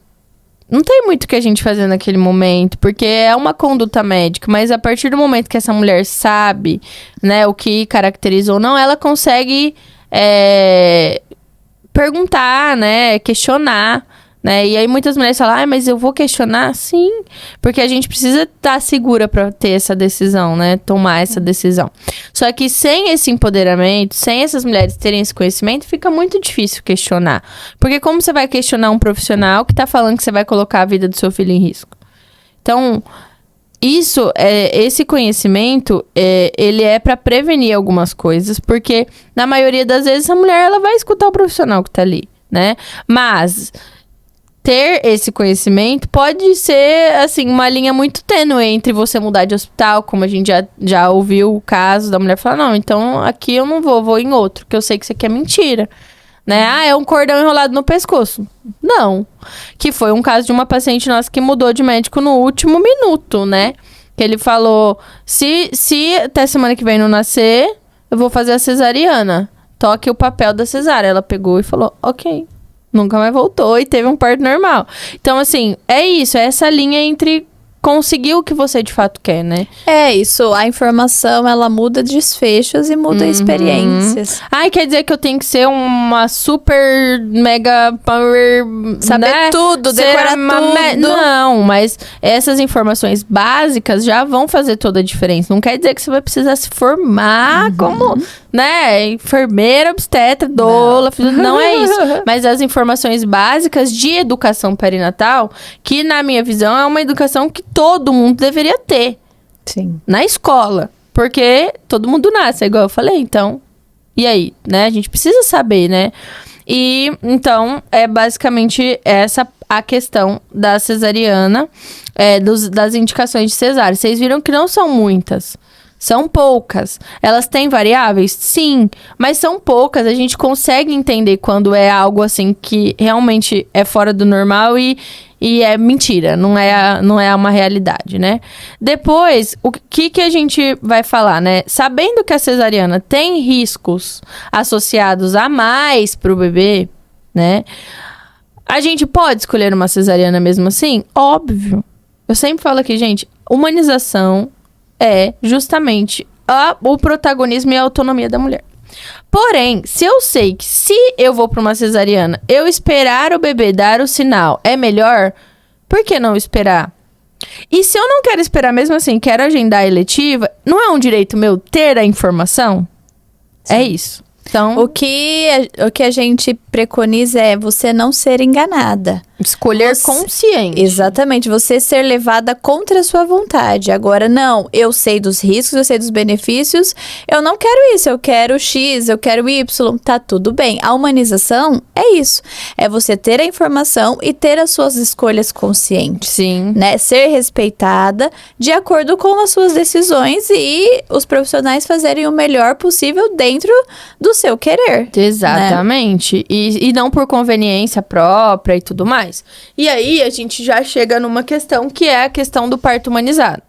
S1: não tem muito o que a gente fazer naquele momento, porque é uma conduta médica, mas a partir do momento que essa mulher sabe, né, o que caracteriza ou não, ela consegue perguntar, né, questionar, né? E aí muitas mulheres falam, mas eu vou questionar? Sim, porque a gente precisa estar segura para ter essa decisão, né? Tomar essa decisão. Só que sem esse empoderamento, sem essas mulheres terem esse conhecimento, fica muito difícil questionar. Porque como você vai questionar um profissional que tá falando que você vai colocar a vida do seu filho em risco? Então, esse conhecimento, ele é para prevenir algumas coisas, porque na maioria das vezes a mulher ela vai escutar o profissional que tá ali, né? Mas ter esse conhecimento pode ser, assim, uma linha muito tênue entre você mudar de hospital, como a gente já ouviu o caso da mulher falar, não, então aqui eu não vou em outro, que eu sei que isso aqui é mentira. Né? É um cordão enrolado no pescoço. Não. Que foi um caso de uma paciente nossa que mudou de médico no último minuto, né? Que ele falou, se até semana que vem não nascer, eu vou fazer a cesariana. Toque o papel da cesárea. Ela pegou e falou, ok. Nunca mais voltou e teve um parto normal. Então, assim, é isso. É essa linha entre conseguir o que você de fato quer, né?
S2: É isso. A informação, ela muda desfechos e muda experiências.
S1: Ai, quer dizer que eu tenho que ser uma super mega power...
S2: Saber, né? Tudo, decorar tudo.
S1: Não, mas essas informações básicas já vão fazer toda a diferença. Não quer dizer que você vai precisar se formar como... né, enfermeira, obstetra, doula, não é isso. Mas as informações básicas de educação perinatal, que na minha visão é uma educação que todo mundo deveria ter.
S2: Sim. Na
S1: escola. Porque todo mundo nasce, igual eu falei, então... E aí, né, a gente precisa saber, né? E, então, é basicamente essa a questão da cesariana, das indicações de cesárea. Vocês viram que não são muitas. São poucas. Elas têm variáveis? Sim. Mas são poucas. A gente consegue entender quando é algo assim que realmente é fora do normal e é mentira. Não é uma realidade, né? Depois, o que a gente vai falar, né? Sabendo que a cesariana tem riscos associados a mais pro bebê, né? A gente pode escolher uma cesariana mesmo assim? Óbvio. Eu sempre falo aqui, gente, humanização é justamente o protagonismo e a autonomia da mulher. Porém, se eu sei que se eu vou para uma cesariana, eu esperar o bebê dar o sinal é melhor, por que não esperar? E se eu não quero esperar mesmo assim, quero agendar a eletiva, não é um direito meu ter a informação? Sim. É isso. Então,
S2: o que a gente preconiza é você não ser enganada.
S1: Escolher consciente.
S2: Exatamente, você ser levada contra a sua vontade. Agora, não, eu sei dos riscos, eu sei dos benefícios, eu não quero isso, eu quero X, eu quero Y, tá tudo bem. A humanização é isso, é você ter a informação e ter as suas escolhas conscientes.
S1: Sim.
S2: Né? Ser respeitada de acordo com as suas decisões e os profissionais fazerem o melhor possível dentro do seu querer.
S1: Exatamente. Né? E não por conveniência própria e tudo mais. E aí, a gente já chega numa questão que é a questão do parto humanizado.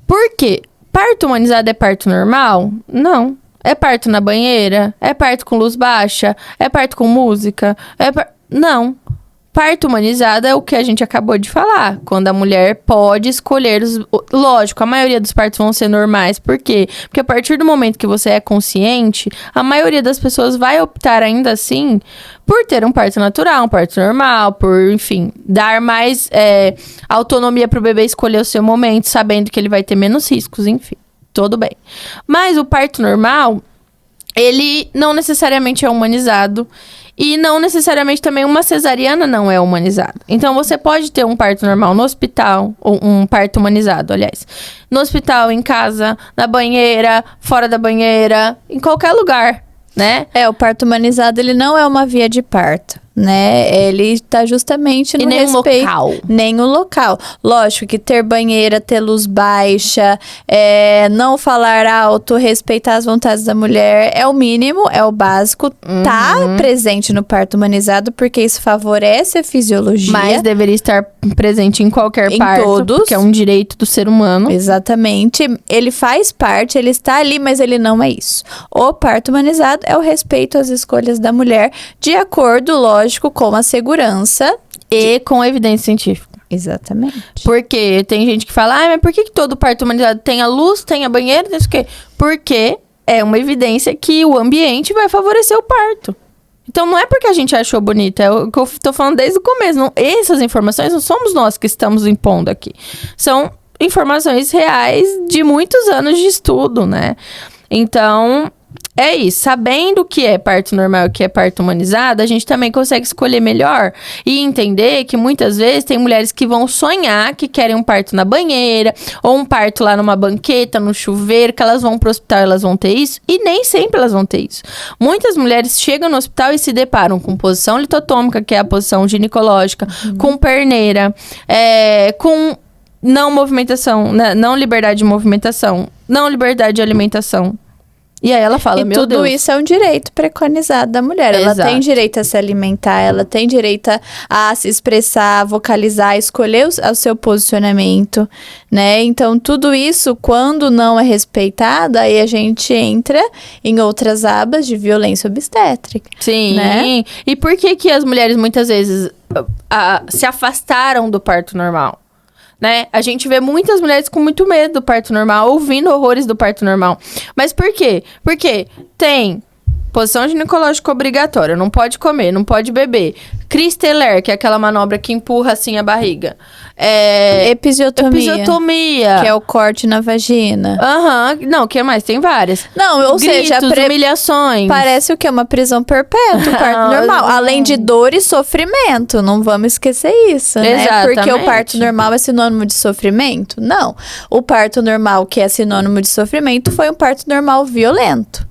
S1: Por quê? Parto humanizado é parto normal? Não. É parto na banheira? É parto com luz baixa? É parto com música? Não. Parto humanizado é o que a gente acabou de falar. Quando a mulher pode escolher... Lógico, a maioria dos partos vão ser normais. Por quê? Porque a partir do momento que você é consciente, a maioria das pessoas vai optar ainda assim por ter um parto natural, um parto normal, por, enfim, dar mais autonomia para o bebê escolher o seu momento, sabendo que ele vai ter menos riscos, enfim. Tudo bem. Mas o parto normal, ele não necessariamente é humanizado. E não necessariamente também uma cesariana não é humanizada. Então, você pode ter um parto normal no hospital, ou um parto humanizado, aliás. No hospital, em casa, na banheira, fora da banheira, em qualquer lugar, né?
S2: O parto humanizado, ele não é uma via de parto, né? Ele tá justamente no respeito... Nem o local. Lógico que ter banheira, ter luz baixa, não falar alto, respeitar as vontades da mulher, é o mínimo, é o básico. Tá presente no parto humanizado, porque isso favorece a fisiologia.
S1: Mas deveria estar presente em qualquer parto,
S2: todos.
S1: Porque é um direito do ser humano.
S2: Exatamente. Ele faz parte, ele está ali, mas ele não é isso. O parto humanizado é o respeito às escolhas da mulher, de acordo, lógico, com a segurança
S1: e com a evidência científica.
S2: Exatamente.
S1: Porque tem gente que fala, mas por que todo parto humanizado tem a luz, tem a banheira, tem isso o quê? Porque é uma evidência que o ambiente vai favorecer o parto. Então, não é porque a gente achou bonito, é o que eu tô falando desde o começo. Essas informações não somos nós que estamos impondo aqui. São informações reais de muitos anos de estudo, né? Então, é isso. Sabendo o que é parto normal e o que é parto humanizado, a gente também consegue escolher melhor e entender que muitas vezes tem mulheres que vão sonhar que querem um parto na banheira ou um parto lá numa banqueta, no chuveiro, que elas vão pro hospital e elas vão ter isso, e nem sempre elas vão ter isso. Muitas mulheres chegam no hospital e se deparam com posição litotômica, que é a posição ginecológica, com perneira, com não movimentação, né? Não liberdade de movimentação, não liberdade de alimentação. E aí ela fala, meu Deus.
S2: Tudo isso é um direito preconizado da mulher. Ela tem direito a se alimentar, ela tem direito a se expressar, a vocalizar, a escolher o seu posicionamento, né? Então, tudo isso, quando não é respeitado, aí a gente entra em outras abas de violência obstétrica.
S1: Sim.
S2: Né?
S1: E por que as mulheres muitas vezes se afastaram do parto normal? Né? A gente vê muitas mulheres com muito medo do parto normal, ouvindo horrores do parto normal. Mas por quê? Porque tem posição ginecológica obrigatória, não pode comer, não pode beber. Cristeller, que é aquela manobra que empurra assim a barriga. Episiotomia.
S2: Que é o corte na vagina.
S1: Não, o que mais? Tem várias.
S2: Não, ou
S1: Gritos,
S2: seja,
S1: humilhações.
S2: Parece o quê? Uma prisão perpétua, o parto normal. Além de dor e sofrimento. Não vamos esquecer isso, né?
S1: Exatamente.
S2: Porque o parto normal é sinônimo de sofrimento? Não. O parto normal, que é sinônimo de sofrimento, foi um parto normal violento.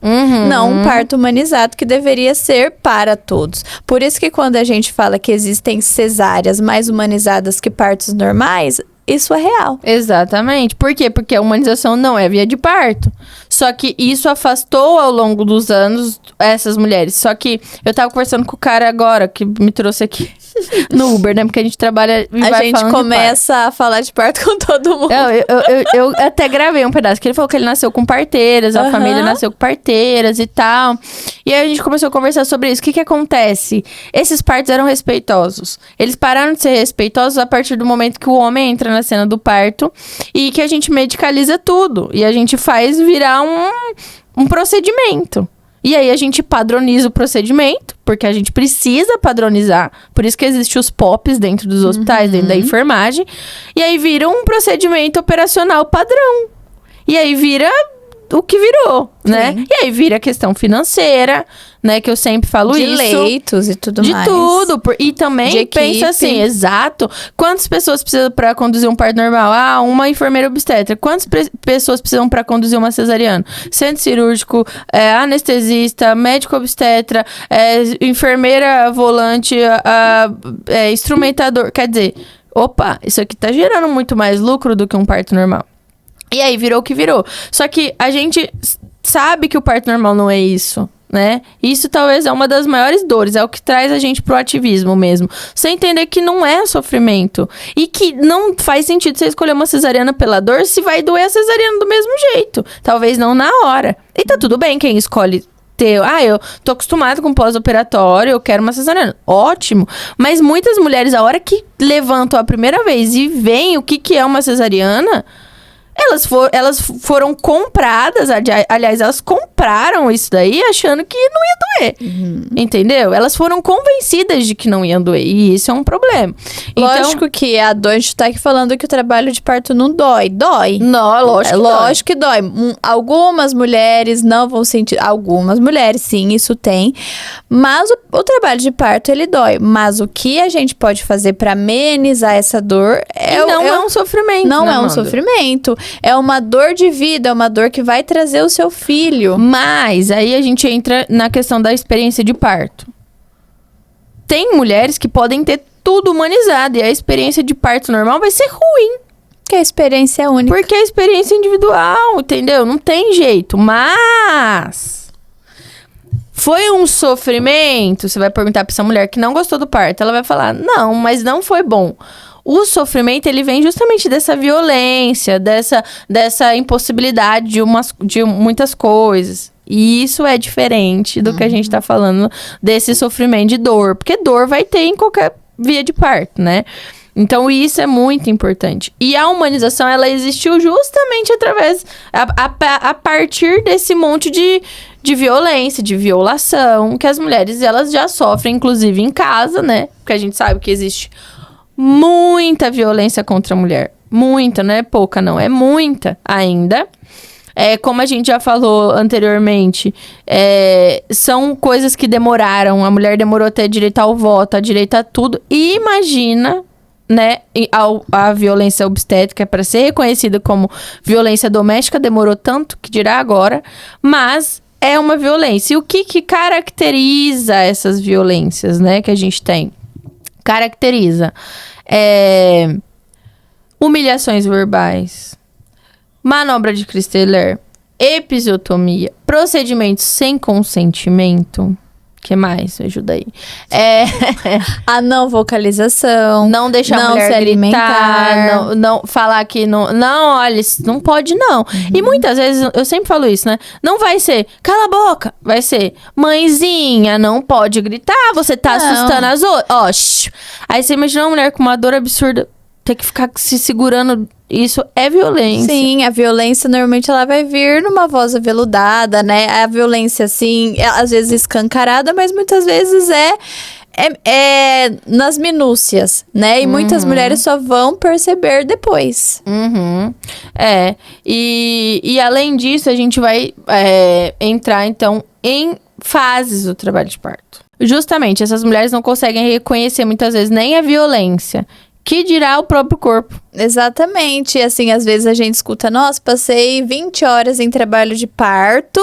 S2: Não um parto humanizado, que deveria ser para todos. Por isso que quando a gente fala que existem cesáreas mais humanizadas que partos normais, isso é real.
S1: Exatamente. Por quê? Porque a humanização não é via de parto. Só que isso afastou ao longo dos anos essas mulheres. Só que eu tava conversando com o cara agora, que me trouxe aqui no Uber, né? Porque a gente trabalha e
S2: a gente começa a falar de parto com todo mundo.
S1: Eu até gravei um pedaço, que ele falou que ele nasceu com parteiras, a família nasceu com parteiras e tal. E aí a gente começou a conversar sobre isso. O que acontece? Esses partos eram respeitosos. Eles pararam de ser respeitosos a partir do momento que o homem entra na cena do parto e que a gente medicaliza tudo. E a gente faz virar um procedimento. E aí a gente padroniza o procedimento, porque a gente precisa padronizar. Por isso que existem os POPs dentro dos hospitais, dentro da enfermagem. E aí vira um procedimento operacional padrão. E aí vira o que virou, né? E aí vira a questão financeira, né? Que eu sempre falo
S2: de
S1: isso.
S2: De leitos e tudo mais.
S1: De tudo. E também pensa assim, exato. Quantas pessoas precisam para conduzir um parto normal? Uma enfermeira obstetra. Quantas pessoas precisam para conduzir uma cesariana? Centro cirúrgico, anestesista, médico obstetra, enfermeira volante, instrumentador. Quer dizer, opa, isso aqui tá gerando muito mais lucro do que um parto normal. E aí virou o que virou. Só que a gente sabe que o parto normal não é isso, né? Isso talvez é uma das maiores dores, é o que traz a gente pro ativismo mesmo. Você entender que não é sofrimento. E que não faz sentido você escolher uma cesariana pela dor se vai doer a cesariana do mesmo jeito. Talvez não na hora. E tá tudo bem quem escolhe eu tô acostumada com pós-operatório, eu quero uma cesariana. Ótimo. Mas muitas mulheres, a hora que levantam a primeira vez e veem o que é uma cesariana... Elas foram compradas, aliás, elas compraram isso daí achando que não ia doer, entendeu? Elas foram convencidas de que não ia doer, e isso é um problema.
S2: Lógico que a dor, a gente tá aqui falando que o trabalho de parto não dói. Dói.
S1: Não,
S2: lógico que dói. Algumas mulheres não vão sentir, algumas mulheres, sim, isso tem, mas o trabalho de parto, ele dói. Mas o que a gente pode fazer pra amenizar essa dor
S1: não é um sofrimento.
S2: Não é um sofrimento. É uma dor de vida, é uma dor que vai trazer o seu filho.
S1: Mas aí a gente entra na questão da experiência de parto. Tem mulheres que podem ter tudo humanizado e a experiência de parto normal vai ser ruim.
S2: Porque a experiência é única.
S1: Porque a experiência é individual, entendeu? Não tem jeito. Mas... foi um sofrimento? Você vai perguntar pra essa mulher que não gostou do parto. Ela vai falar, não, mas não foi bom. O sofrimento, ele vem justamente dessa violência, dessa impossibilidade de muitas coisas. E isso é diferente do que a gente tá falando desse sofrimento de dor. Porque dor vai ter em qualquer via de parto, né? Então, isso é muito importante. E a humanização, ela existiu justamente através... A partir desse monte de violência, de violação, que as mulheres, elas já sofrem, inclusive, em casa, né? Porque a gente sabe que existe muita violência contra a mulher. Muita, não é pouca, não. É muita ainda. Como a gente já falou anteriormente, são coisas que demoraram. A mulher demorou a ter direito ao voto, a direito a tudo. E imagina, né, a violência obstétrica, para ser reconhecida como violência doméstica, demorou tanto, que dirá agora. Mas é uma violência. E o que caracteriza essas violências, né, que a gente tem? Caracteriza humilhações verbais, manobra de Christeler, episiotomia, procedimentos sem consentimento. Que mais? Ajuda aí.
S2: A não vocalização.
S1: Não deixar a mulher
S2: se alimentar.
S1: Não falar que não... Não, olha, isso não pode não. E muitas vezes, eu sempre falo isso, né? Não vai ser, cala a boca. Vai ser, mãezinha, não pode gritar. Você tá assustando as outras. Ó, aí você imagina uma mulher com uma dor absurda, ter que ficar se segurando. Isso é violência.
S2: Sim, a violência normalmente ela vai vir numa voz aveludada, né? A violência, assim, às vezes escancarada, mas muitas vezes é nas minúcias, né? E muitas mulheres só vão perceber depois.
S1: E além disso, a gente vai entrar, então, em fases do trabalho de parto. Justamente, essas mulheres não conseguem reconhecer muitas vezes nem a violência, que dirá o próprio corpo.
S2: Exatamente. Assim, às vezes a gente escuta, nossa, passei 20 horas em trabalho de parto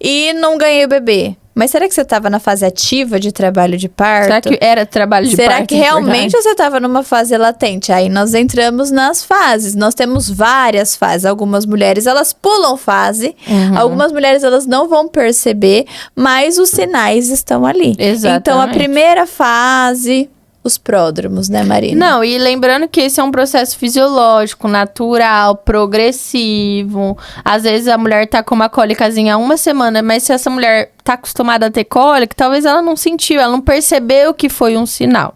S2: e não ganhei o bebê. Mas será que você estava na fase ativa de trabalho de parto?
S1: Será que era trabalho de parto?
S2: Será que realmente você estava numa fase latente? Aí nós entramos nas fases. Nós temos várias fases. Algumas mulheres, elas pulam fase. Algumas mulheres, elas não vão perceber, mas os sinais estão ali.
S1: Exatamente.
S2: Então, a primeira fase... Os pródromos, né, Marina?
S1: Não, e lembrando que esse é um processo fisiológico, natural, progressivo. Às vezes a mulher tá com uma cólicazinha há uma semana, mas se essa mulher tá acostumada a ter cólica, talvez ela não sentiu, ela não percebeu que foi um sinal.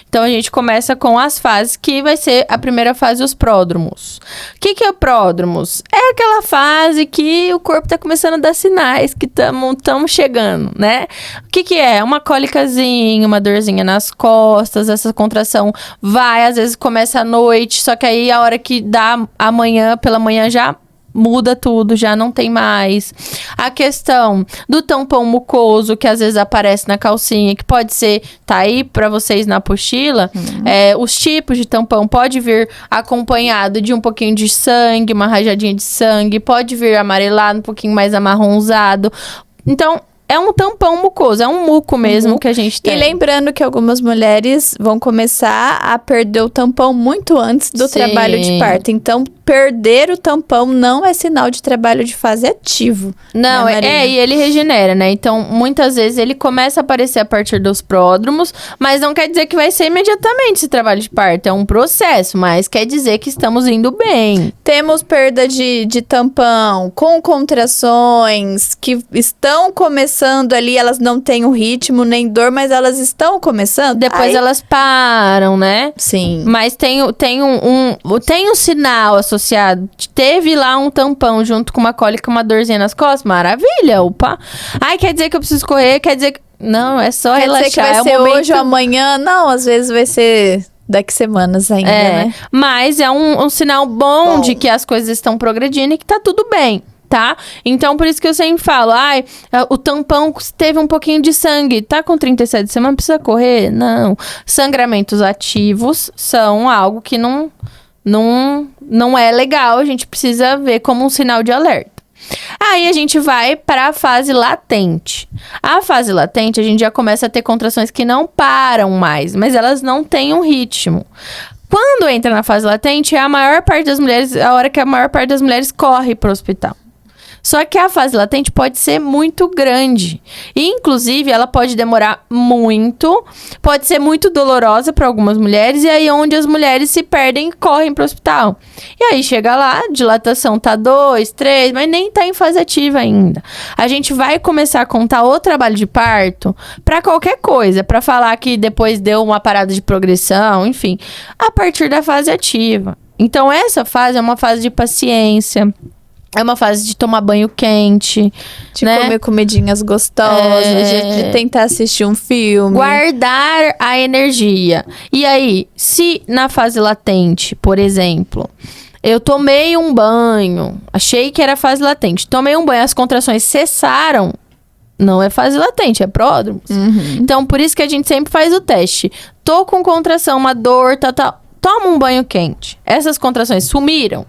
S1: Então a gente começa com as fases, que vai ser a primeira fase, os pródromos. O que é pródromos? É aquela fase que o corpo tá começando a dar sinais que estamos chegando, né? O que é? Uma cólicazinha, uma dorzinha nas costas, essa contração vai, às vezes começa à noite, só que aí a hora que dá amanhã, pela manhã já muda tudo, já não tem mais. A questão do tampão mucoso, que às vezes aparece na calcinha, que pode ser, tá aí pra vocês na apostila, os tipos de tampão pode vir acompanhado de um pouquinho de sangue, uma rajadinha de sangue, pode vir amarelado, um pouquinho mais amarronzado. Então, é um tampão mucoso, é um muco mesmo que a gente tem.
S2: E lembrando que algumas mulheres vão começar a perder o tampão muito antes do trabalho de parto. Então, perder o tampão não é sinal de trabalho de fase ativo.
S1: Não,
S2: né,
S1: e ele regenera, né? Então, muitas vezes ele começa a aparecer a partir dos pródromos, mas não quer dizer que vai ser imediatamente esse trabalho de parto. É um processo, mas quer dizer que estamos indo bem.
S2: Temos perda de tampão com contrações que estão começando ali, elas não têm o ritmo nem dor, mas elas estão começando.
S1: Depois elas param, né?
S2: Sim.
S1: Mas tem um sinal associado. Teve lá um tampão junto com uma cólica, uma dorzinha nas costas. Maravilha, opa. Ai, quer dizer que eu preciso correr? Quer dizer que... Não, é só relaxar.
S2: Quer dizer que vai ser hoje ou amanhã? Não, às vezes vai ser... daqui semanas ainda, né?
S1: Mas é um sinal bom de que as coisas estão progredindo e que tá tudo bem, tá? Então, por isso que eu sempre falo, o tampão teve um pouquinho de sangue, tá com 37 semanas, precisa correr? Não. Sangramentos ativos são algo que não é legal, a gente precisa ver como um sinal de alerta. Aí a gente vai para a fase latente. A fase latente, a gente já começa a ter contrações que não param mais, mas elas não têm um ritmo. Quando entra na fase latente, a hora que a maior parte das mulheres corre para o hospital. Só que a fase latente pode ser muito grande. E, inclusive, ela pode demorar muito, pode ser muito dolorosa para algumas mulheres, e aí é onde as mulheres se perdem e correm para o hospital. E aí chega lá, dilatação tá 2, 3, mas nem tá em fase ativa ainda. A gente vai começar a contar o trabalho de parto para qualquer coisa, para falar que depois deu uma parada de progressão, enfim, a partir da fase ativa. Então, essa fase é uma fase de paciência. É uma fase de tomar banho quente,
S2: De
S1: né?
S2: comer comidinhas gostosas, de tentar assistir um filme.
S1: Guardar a energia. E aí, se na fase latente, por exemplo, eu tomei um banho, achei que era fase latente, tomei um banho, as contrações cessaram, não é fase latente, é pródromos. Então, por isso que a gente sempre faz o teste. Tô com contração, uma dor, toma um banho quente. Essas contrações sumiram?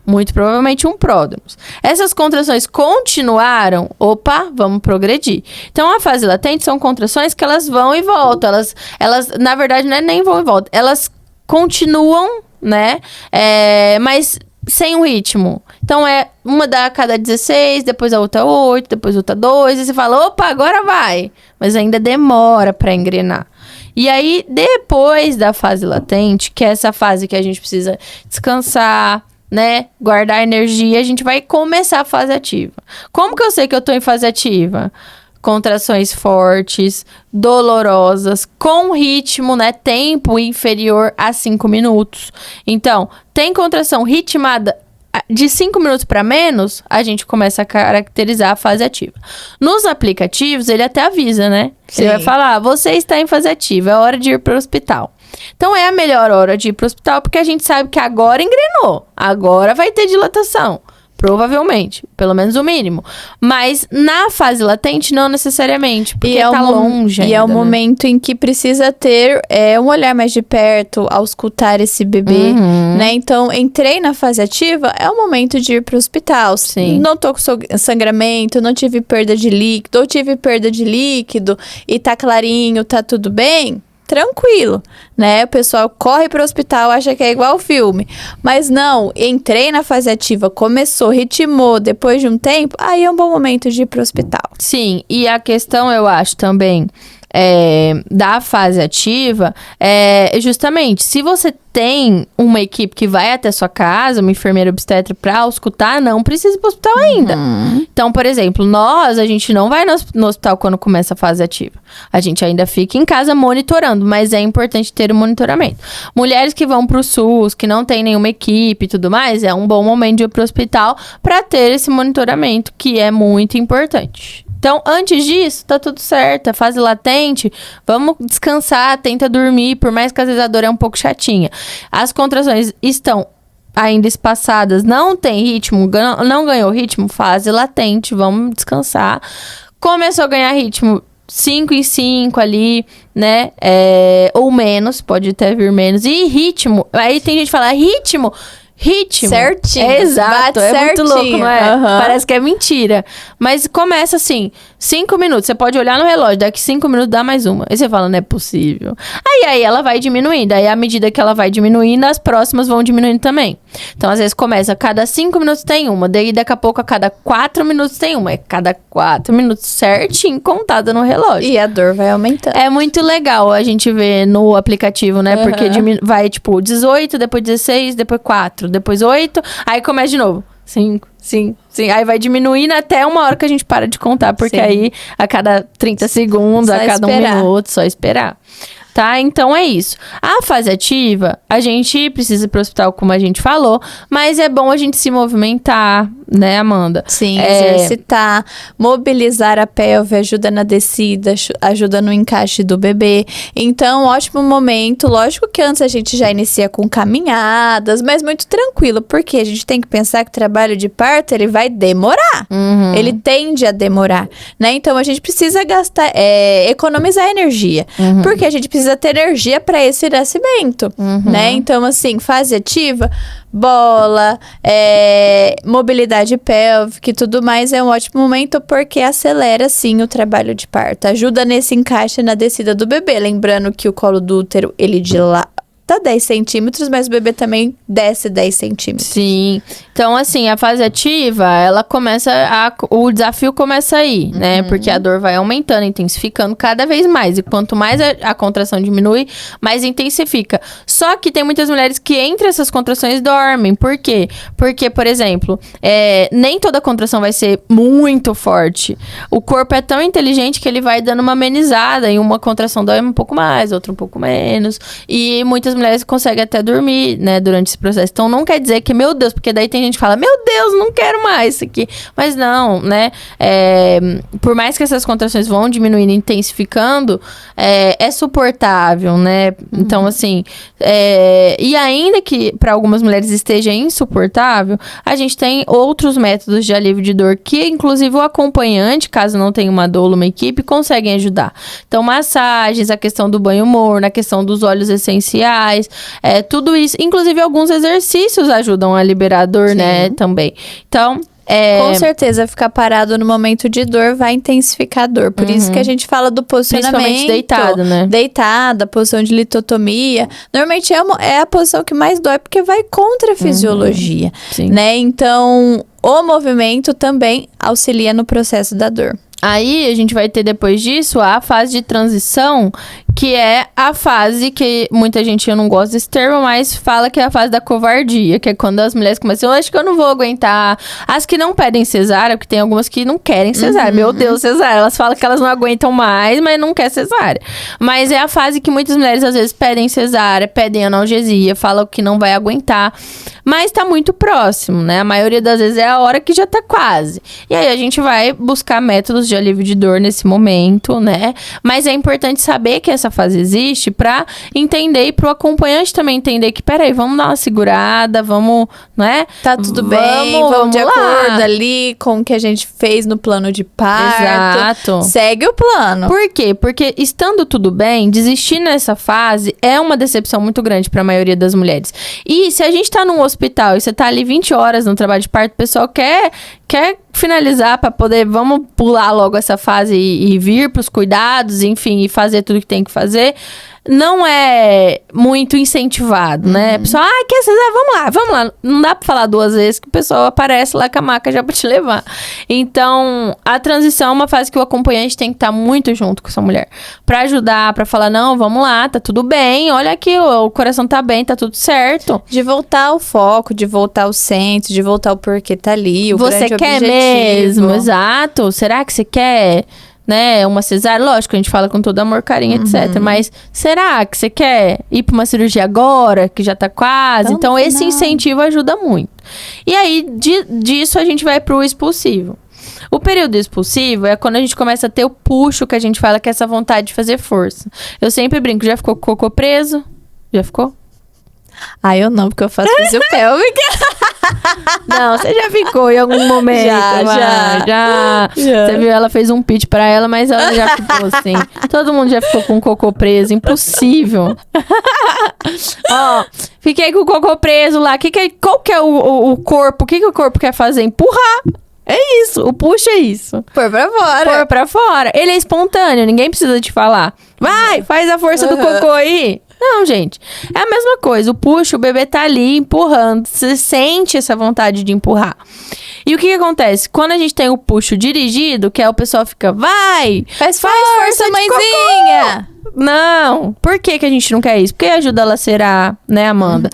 S1: Muito provavelmente um pródromos. Essas contrações continuaram, opa, vamos progredir. Então, a fase latente são contrações que elas vão e voltam. Elas na verdade, não é nem vão e voltam. Elas continuam, né? Mas sem um ritmo. Então, uma dá a cada 16, depois a outra 8, depois a outra 2. E você fala, opa, agora vai. Mas ainda demora para engrenar. E aí, depois da fase latente, que é essa fase que a gente precisa descansar, né, guardar energia, a gente vai começar a fase ativa. Como que eu sei que eu tô em fase ativa? Contrações fortes, dolorosas, com ritmo, né, tempo inferior a 5 minutos. Então, tem contração ritmada de 5 minutos para menos, a gente começa a caracterizar a fase ativa. Nos aplicativos, ele até avisa, né?
S2: Sim.
S1: Ele vai falar, você está em fase ativa, é hora de ir para o hospital. Então, é a melhor hora de ir para o hospital, porque a gente sabe que agora engrenou. Agora vai ter dilatação. Provavelmente. Pelo menos o mínimo. Mas na fase latente, não necessariamente. Porque tá longe ainda,
S2: E é o
S1: né?
S2: momento em que precisa ter um olhar mais de perto ao escutar esse bebê, né? Então, entrei na fase ativa, é o momento de ir pro hospital.
S1: Sim.
S2: Não tô com sangramento, não tive perda de líquido, ou tive perda de líquido e tá clarinho, tá tudo bem. Tranquilo, né? O pessoal corre pro hospital, acha que é igual ao filme. Mas não, entrei na fase ativa, começou, ritmou, depois de um tempo, aí é um bom momento de ir pro hospital.
S1: Sim, e a questão, eu acho, também, da fase ativa, justamente, se você tem uma equipe que vai até sua casa, uma enfermeira obstetra pra auscultar, não precisa ir pro hospital ainda. Então, por exemplo, a gente não vai no hospital quando começa a fase ativa. A gente ainda fica em casa monitorando, mas é importante ter o monitoramento. Mulheres que vão pro SUS, que não tem nenhuma equipe e tudo mais, é um bom momento de ir pro hospital pra ter esse monitoramento, que é muito importante. Então, antes disso, tá tudo certo. A fase latente, vamos descansar, tenta dormir, por mais que às vezes a dor é um pouco chatinha. As contrações estão ainda espaçadas, não tem ritmo, não ganhou ritmo, fase latente, vamos descansar. Começou a ganhar ritmo, 5 em 5 ali, né? Ou menos, pode até vir menos. E ritmo, aí tem gente que fala, ritmo...
S2: Certinho.
S1: Exato,
S2: Bate
S1: é muito louco,
S2: certinho.
S1: não é? Parece que é mentira. Mas começa assim, 5 minutos. Você pode olhar no relógio, daqui 5 minutos dá mais uma. Aí você fala, não é possível. Aí ela vai diminuindo. Aí à medida que ela vai diminuindo, as próximas vão diminuindo também. Então, às vezes começa, a cada 5 minutos tem uma. Daí daqui a pouco, a cada 4 minutos tem uma. É cada 4 minutos certinho, contada no relógio.
S2: E a dor vai aumentando.
S1: É muito legal a gente ver no aplicativo, né? Porque vai, tipo, 18, depois 16, depois 4, depois 8, aí começa de novo. 5, 5, 5. Aí vai diminuindo até uma hora que a gente para de contar, porque
S2: Sim.
S1: aí a cada 30 segundos,
S2: Só
S1: a cada
S2: esperar.
S1: 1 minuto, só esperar. Tá? Então é isso. A fase ativa, a gente precisa ir pro hospital, como a gente falou, mas é bom a gente se movimentar, né, Amanda?
S2: Sim, exercitar, mobilizar a pelve, ajuda na descida, ajuda no encaixe do bebê. Então, ótimo momento. Lógico que antes a gente já inicia com caminhadas, mas muito tranquilo, porque a gente tem que pensar que o trabalho de parto, ele vai demorar. Ele tende a demorar, né? Então, a gente precisa economizar energia, porque a gente precisa ter energia para esse nascimento, né? Então, assim, fase ativa, bola, mobilidade pélvica e tudo mais é um ótimo momento porque acelera, sim, o trabalho de parto. Ajuda nesse encaixe na descida do bebê. Lembrando que o colo do útero, ele aumenta 10 centímetros, mas o bebê também desce 10 centímetros.
S1: Sim. Então, assim, a fase ativa, ela começa o desafio começa aí, né? Porque a dor vai aumentando, intensificando cada vez mais. E quanto mais a contração diminui, mais intensifica. Só que tem muitas mulheres que entre essas contrações dormem. Por quê? Porque, por exemplo, nem toda contração vai ser muito forte. O corpo é tão inteligente que ele vai dando uma amenizada. E uma contração dói um pouco mais, outra um pouco menos. E muitas mulheres conseguem até dormir, né, durante esse processo. Então, não quer dizer que, meu Deus, porque daí tem gente que fala, meu Deus, não quero mais isso aqui. Mas não, né? Por mais que essas contrações vão diminuindo e intensificando, é suportável, né? Então, assim, e ainda que para algumas mulheres esteja insuportável, a gente tem outros métodos de alívio de dor que, inclusive, o acompanhante, caso não tenha uma doula, uma equipe, conseguem ajudar. Então, massagens, a questão do banho morno, a questão dos óleos essenciais, tudo isso. Inclusive, alguns exercícios ajudam a liberar a dor, né, também. Então,
S2: com certeza, ficar parado no momento de dor vai intensificar a dor. Por isso que a gente fala do posicionamento.
S1: Principalmente deitado, né?
S2: Deitada, posição de litotomia. Normalmente é a posição que mais dói, porque vai contra a fisiologia, né? Então, o movimento também auxilia no processo da dor.
S1: Aí, a gente vai ter depois disso a fase de transição, que é a fase que muita gente, eu não gosto desse termo, mas fala que é a fase da covardia, que é quando as mulheres começam, eu acho que eu não vou aguentar. As que não pedem cesárea, porque tem algumas que não querem cesárea. Meu Deus, cesárea. Elas falam que elas não aguentam mais, mas não quer cesárea. Mas é a fase que muitas mulheres, às vezes, pedem cesárea, pedem analgesia, falam que não vai aguentar. Mas tá muito próximo, né? A maioria das vezes é a hora que já tá quase. E aí, a gente vai buscar métodos de alívio de dor nesse momento, né? Mas é importante saber que essa fase existe pra entender e pro acompanhante também entender que, peraí, vamos dar uma segurada, vamos, né?
S2: Tá tudo bem, vamos de acordo ali com o que a gente fez no plano de parto.
S1: Exato.
S2: Segue o plano.
S1: Por quê? Porque estando tudo bem, desistir nessa fase é uma decepção muito grande pra maioria das mulheres. E se a gente tá num hospital e você tá ali 20 horas no trabalho de parto, o pessoal quer finalizar pra poder, vamos pular logo essa fase e vir pros cuidados, enfim, e fazer tudo que tem que fazer, não é muito incentivado, né? O pessoal, quer cesárea? Vamos lá. Não dá pra falar duas vezes que o pessoal aparece lá com a maca já pra te levar. Então, a transição é uma fase que o acompanhante tem que estar muito junto com essa mulher. Pra ajudar, pra falar, não, vamos lá, tá tudo bem, olha aqui, o coração tá bem, tá tudo certo.
S2: De voltar ao foco, de voltar ao centro, de voltar ao porquê tá ali, o
S1: você
S2: grande
S1: quer
S2: objetivo.
S1: mesmo, exato. Será que você quer, né, uma cesárea? Lógico, a gente fala com todo amor, carinho, etc. Mas será que você quer ir pra uma cirurgia agora, que já tá quase? Então esse incentivo ajuda muito. E aí, disso a gente vai pro expulsivo. O período expulsivo é quando a gente começa a ter o puxo, que a gente fala que é essa vontade de fazer força. Eu sempre brinco, já ficou com o cocô preso? Já ficou?
S2: Eu não, porque eu faço fisiopélvica.
S1: Não, você já ficou em algum momento. Já. Você viu, ela fez um pitch pra ela, mas ela já ficou assim. Todo mundo já ficou com o cocô preso, impossível. Ó, fiquei com o cocô preso lá. Qual que é o corpo? O que o corpo quer fazer? Empurrar. É isso, o push é isso.
S2: Pôr pra fora.
S1: Pôr pra fora. Ele é espontâneo, ninguém precisa te falar. Vai, faz a força do cocô aí. Não, gente. É a mesma coisa. O push, o bebê tá ali empurrando. Você sente essa vontade de empurrar. E o que acontece? Quando a gente tem o puxo dirigido, que é o pessoal fica, vai!
S2: Faz força, mãezinha!
S1: Não. Por que a gente não quer isso? Porque ajuda a lacerar, né, Amanda?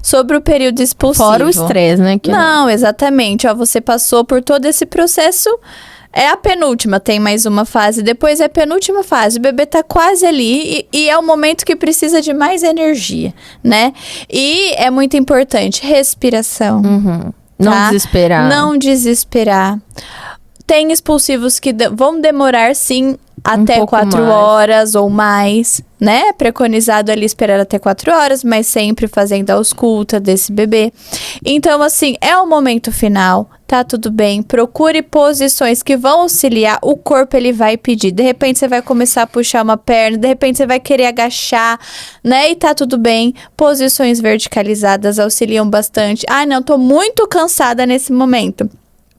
S2: Sobre o período expulsivo.
S1: Fora o estresse, né?
S2: Não, exatamente. Você passou por todo esse processo. É a penúltima, tem mais uma fase. Depois é a penúltima fase. O bebê tá quase ali e é o momento que precisa de mais energia, né? E é muito importante, respiração.
S1: Não desesperar.
S2: Não desesperar. Tem expulsivos que vão demorar, sim, até 4 horas ou mais, né? Preconizado ali esperar até 4 horas, mas sempre fazendo a ausculta desse bebê. Então, assim, é o momento final, tá tudo bem. Procure posições que vão auxiliar, o corpo ele vai pedir. De repente, você vai começar a puxar uma perna, de repente, você vai querer agachar, né? E tá tudo bem. Posições verticalizadas auxiliam bastante. Não, tô muito cansada nesse momento.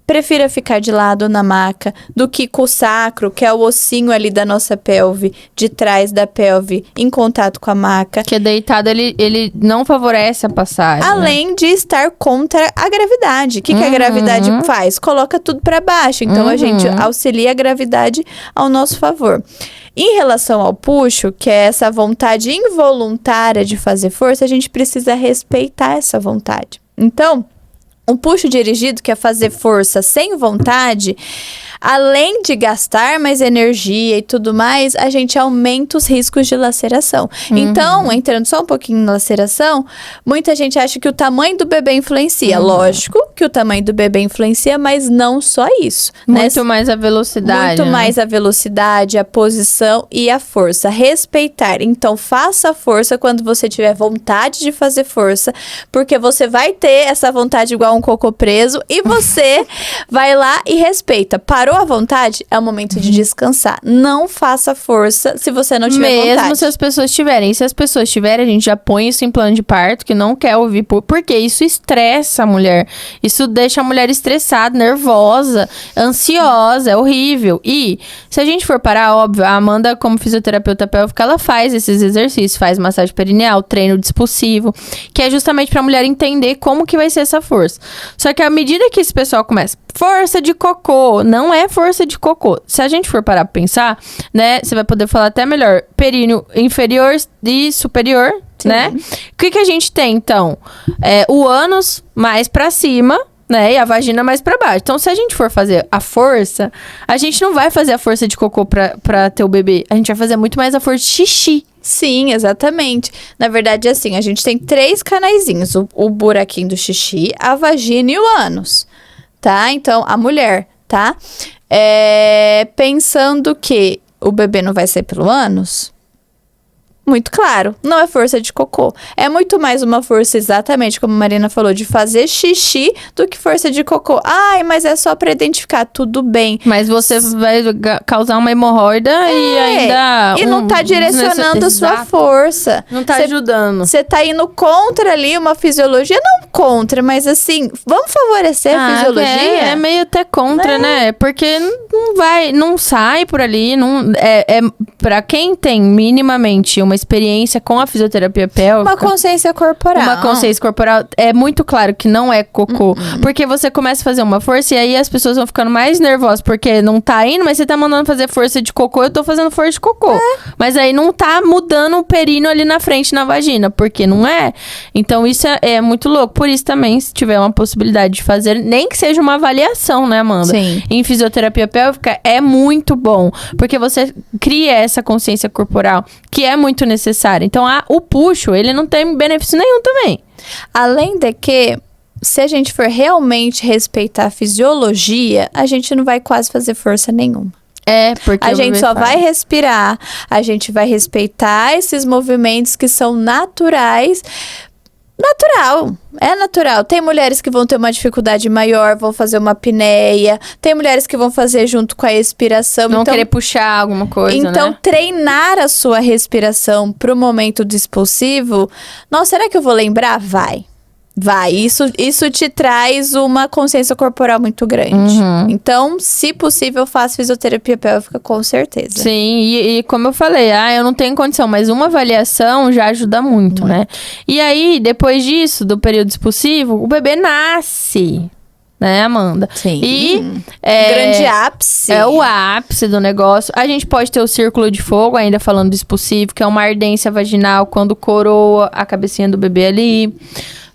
S2: prefira ficar de lado na maca do que com o sacro, que é o ossinho ali da nossa pelve, de trás da pelve, em contato com a maca.
S1: Que deitado, ele não favorece a passagem.
S2: Além de estar contra a gravidade. O que a gravidade faz? Coloca tudo para baixo. Então, a gente auxilia a gravidade ao nosso favor. Em relação ao puxo, que é essa vontade involuntária de fazer força, a gente precisa respeitar essa vontade. Então, um puxo dirigido, que é fazer força sem vontade, além de gastar mais energia e tudo mais, a gente aumenta os riscos de laceração. Então, entrando só um pouquinho na laceração, muita gente acha que o tamanho do bebê influencia. Lógico que o tamanho do bebê influencia, mas não só isso.
S1: Muito mais a velocidade.
S2: Muito mais a velocidade, a posição e a força. Respeitar. Então, faça força quando você tiver vontade de fazer força, porque você vai ter essa vontade igual um cocô preso e você vai lá e respeita. Parou a vontade? É o momento de descansar. Não faça força se você não tiver vontade.
S1: Mesmo se as pessoas tiverem. E se as pessoas tiverem, a gente já põe isso em plano de parto, que não quer ouvir. Porque isso estressa a mulher. Isso deixa a mulher estressada, nervosa, ansiosa. É horrível. E se a gente for parar, óbvio, a Amanda, como fisioterapeuta pélvica, ela faz esses exercícios. Faz massagem perineal, treino dispossivo, que é justamente pra mulher entender como que vai ser essa força. Só que à medida que esse pessoal começa, força de cocô, não é força de cocô. Se a gente for parar pra pensar, né, você vai poder falar até melhor, períneo inferior e superior, sim, né? O que a gente tem, então? O ânus mais pra cima, né, e a vagina mais pra baixo. Então, se a gente for fazer a força, a gente não vai fazer a força de cocô pra ter o bebê. A gente vai fazer muito mais a força de xixi.
S2: Sim, exatamente. Na verdade, assim, a gente tem 3 canaizinhos. O buraquinho do xixi, a vagina e o ânus, tá? Então, a mulher, tá? Pensando que o bebê não vai ser pelo ânus, muito claro, não é força de cocô. É muito mais uma força, exatamente como a Marina falou, de fazer xixi do que força de cocô. Ai, mas é só pra identificar, tudo bem.
S1: Mas você vai causar uma hemorroida e ainda...
S2: E não tá direcionando a sua força.
S1: Não tá ajudando.
S2: Você tá indo contra ali uma fisiologia, não contra, mas assim, vamos favorecer a fisiologia?
S1: É meio até contra, né? Porque não sai por ali, pra quem tem minimamente uma experiência com a fisioterapia pélvica...
S2: Uma consciência corporal.
S1: Uma consciência corporal. É muito claro que não é cocô. Porque você começa a fazer uma força e aí as pessoas vão ficando mais nervosas porque não tá indo, mas você tá mandando fazer força de cocô, eu tô fazendo força de cocô. Mas aí não tá mudando o períneo ali na frente, na vagina, porque não é. Então isso é muito louco. Por isso também, se tiver uma possibilidade de fazer, nem que seja uma avaliação, né, Amanda?
S2: Sim.
S1: Em fisioterapia pélvica é muito bom. Porque você cria essa consciência corporal, que é muito necessária. Então, o puxo, ele não tem benefício nenhum também.
S2: Além de que, se a gente for realmente respeitar a fisiologia, a gente não vai quase fazer força nenhuma.
S1: Porque
S2: a gente só vai respirar, a gente vai respeitar esses movimentos que são naturais. É natural. Tem mulheres que vão ter uma dificuldade maior, vão fazer uma apneia. Tem mulheres que vão fazer junto com a expiração.
S1: Não querer puxar alguma coisa,
S2: então,
S1: né?
S2: treinar a sua respiração pro momento do expulsivo. Nossa, será que eu vou lembrar? Vai. Isso te traz uma consciência corporal muito grande. Então, se possível, faça fisioterapia pélvica, com certeza.
S1: Sim, e como eu falei, eu não tenho condição, mas uma avaliação já ajuda muito, né? E aí, depois disso, do período expulsivo, o bebê nasce, né, Amanda?
S2: Sim.
S1: E
S2: grande ápice.
S1: É o ápice do negócio. A gente pode ter o círculo de fogo, ainda falando do expulsivo, que é uma ardência vaginal quando coroa a cabecinha do bebê ali.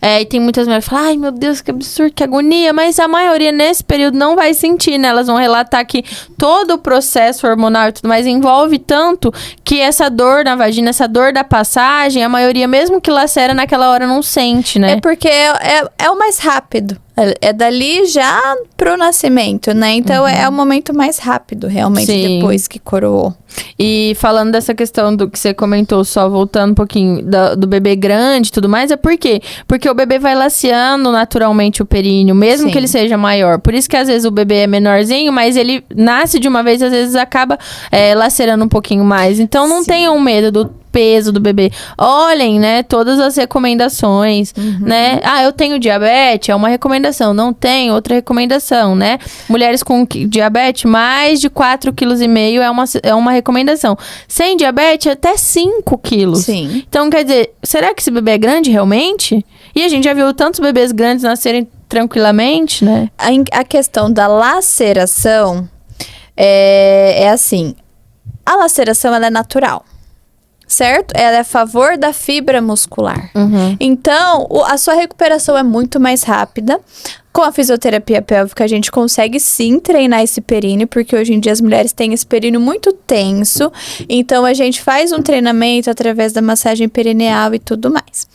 S1: E tem muitas mulheres que falam, ai meu Deus, que absurdo, que agonia. Mas a maioria nesse período não vai sentir, né? Elas vão relatar que todo o processo hormonal e tudo mais envolve tanto que essa dor na vagina, essa dor da passagem, a maioria, mesmo que lacera naquela hora, não sente, né?
S2: É porque é o mais rápido. É dali já pro nascimento, né? Então, é o momento mais rápido, realmente, sim, depois que coroou.
S1: E falando dessa questão do que você comentou, só voltando um pouquinho do bebê grande e tudo mais, é por quê? Porque o bebê vai laceando naturalmente o períneo, mesmo que ele seja maior. Por isso que às vezes o bebê é menorzinho, mas ele nasce de uma vez, às vezes acaba lacerando um pouquinho mais. Então, Então não
S2: Sim.
S1: tenham medo do peso do bebê. Olhem, né, todas as recomendações, né? Ah, eu tenho diabetes, é uma recomendação. Não tenho, outra recomendação, né? Mulheres com diabetes, mais de 4,5 kg é uma recomendação. Sem diabetes, até 5 quilos.
S2: Sim.
S1: Então, quer dizer, será que esse bebê é grande realmente? E a gente já viu tantos bebês grandes nascerem tranquilamente, né?
S2: A questão da laceração é assim. A laceração, ela é natural. Certo? Ela é a favor da fibra muscular. Então, a sua recuperação é muito mais rápida. Com a fisioterapia pélvica, a gente consegue sim treinar esse períneo, porque hoje em dia as mulheres têm esse períneo muito tenso. Então, a gente faz um treinamento através da massagem perineal e tudo mais.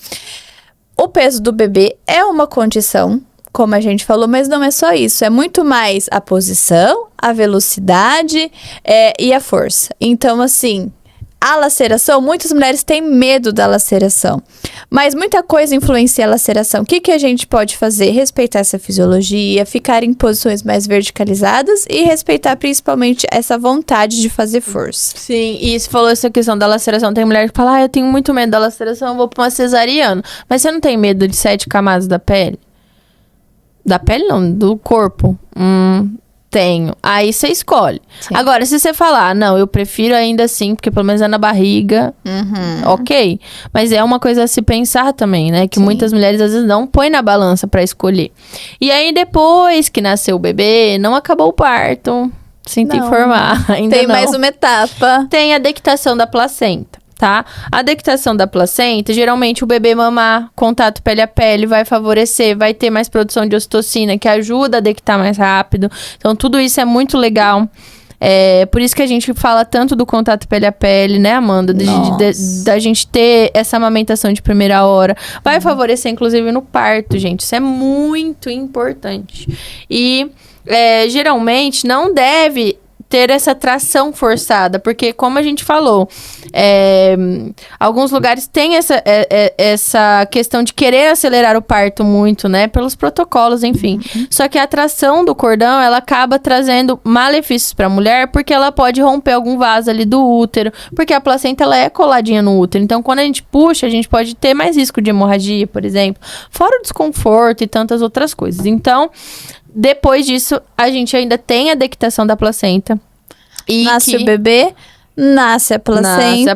S2: O peso do bebê é uma condição, como a gente falou, mas não é só isso. É muito mais a posição, a velocidade e a força. Então, assim... A laceração, muitas mulheres têm medo da laceração, mas muita coisa influencia a laceração. O que a gente pode fazer? Respeitar essa fisiologia, ficar em posições mais verticalizadas e respeitar principalmente essa vontade de fazer força.
S1: Sim, e você falou essa questão da laceração. Tem mulher que fala, eu tenho muito medo da laceração, eu vou pra uma cesariana. Mas você não tem medo de 7 camadas da pele? Da pele não, do corpo. Tenho. Aí você escolhe.
S2: Sim.
S1: Agora, se você falar, não, eu prefiro ainda assim, porque pelo menos é na barriga, ok. Mas é uma coisa a se pensar também, né? Que muitas mulheres às vezes não põem na balança pra escolher. E aí, depois que nasceu o bebê, não acabou o parto. Sinto informar. Ainda
S2: Tem
S1: não.
S2: mais uma etapa.
S1: Tem a dectação da placenta. Tá? A dectação da placenta, geralmente o bebê mamar, contato pele a pele, vai favorecer, vai ter mais produção de ocitocina, que ajuda a dectar mais rápido. Então, tudo isso é muito legal. Por isso que a gente fala tanto do contato pele a pele, né, Amanda? Da gente ter essa amamentação de primeira hora. Vai favorecer, inclusive, no parto, gente. Isso é muito importante. E, geralmente, não deve ter essa tração forçada, porque como a gente falou, alguns lugares têm essa questão de querer acelerar o parto muito, né, pelos protocolos, enfim. Só que a tração do cordão, ela acaba trazendo malefícios para a mulher, porque ela pode romper algum vaso ali do útero, porque a placenta, ela é coladinha no útero. Então, quando a gente puxa, a gente pode ter mais risco de hemorragia, por exemplo, fora o desconforto e tantas outras coisas. Então, depois disso, a gente ainda tem a dectação da placenta.
S2: Nasce o bebê, nasce a placenta.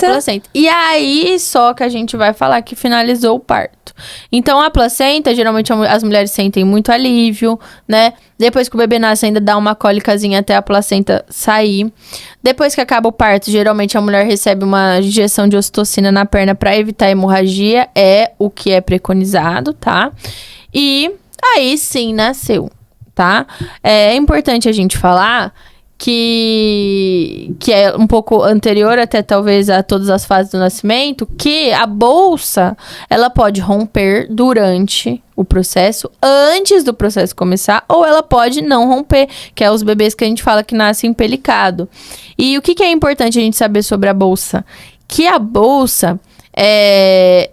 S1: E aí, só que a gente vai falar que finalizou o parto. Então, a placenta, geralmente as mulheres sentem muito alívio, né? Depois que o bebê nasce, ainda dá uma cólicazinha até a placenta sair. Depois que acaba o parto, geralmente a mulher recebe uma injeção de ocitocina na perna para evitar a hemorragia. É o que é preconizado, tá? E aí, sim, nasceu. Tá? É importante a gente falar que é um pouco anterior até talvez a todas as fases do nascimento, que a bolsa, ela pode romper durante o processo, antes do processo começar, ou ela pode não romper, que é os bebês que a gente fala que nascem empelicado. E o que é importante a gente saber sobre a bolsa? Que a bolsa,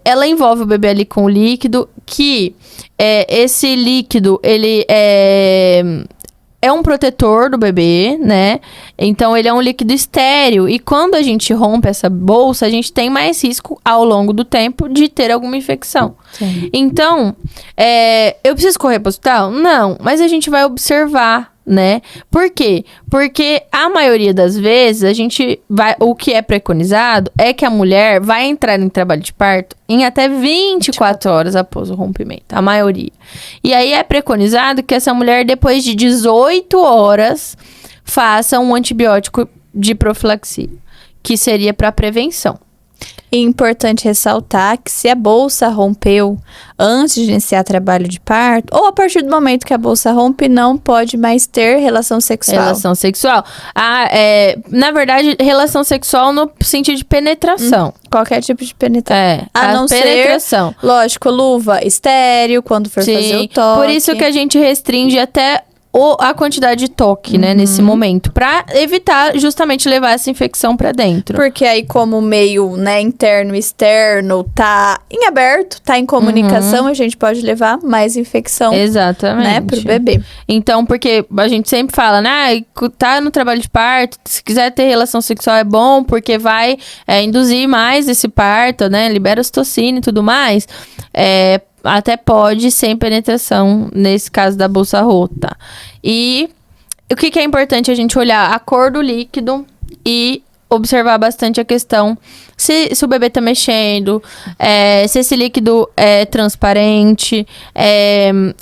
S1: ela envolve o bebê ali com o líquido, que esse líquido, ele é um protetor do bebê, né? Então, ele é um líquido estéril. E quando a gente rompe essa bolsa, a gente tem mais risco, ao longo do tempo, de ter alguma infecção. Sim. Então, eu preciso correr para o hospital? Não, mas a gente vai observar, né? Por quê? Porque a maioria das vezes, o que é preconizado é que a mulher vai entrar em trabalho de parto em até 24 horas após o rompimento, a maioria. E aí é preconizado que essa mulher, depois de 18 horas, faça um antibiótico de profilaxia, que seria para prevenção.
S2: E é importante ressaltar que se a bolsa rompeu antes de iniciar trabalho de parto, ou a partir do momento que a bolsa rompe, não pode mais ter relação sexual.
S1: Relação sexual. Na verdade, relação sexual no sentido de penetração.
S2: Qualquer tipo de penetração.
S1: A não
S2: penetração. Lógico, luva estéril, quando for fazer o toque.
S1: Por isso que a gente restringe até a quantidade de toque, né, nesse momento, pra evitar justamente levar essa infecção pra dentro.
S2: Porque aí, como o meio, né, interno e externo tá em aberto, tá em comunicação, a gente pode levar mais infecção,
S1: exatamente,
S2: né, pro bebê.
S1: Então, porque a gente sempre fala, né, tá no trabalho de parto, se quiser ter relação sexual é bom, porque vai induzir mais esse parto, né, libera ocitocina e tudo mais, até pode sem penetração, nesse caso da bolsa rota. E o que é importante a gente olhar? A cor do líquido e observar bastante a questão se o bebê tá mexendo, se esse líquido é transparente,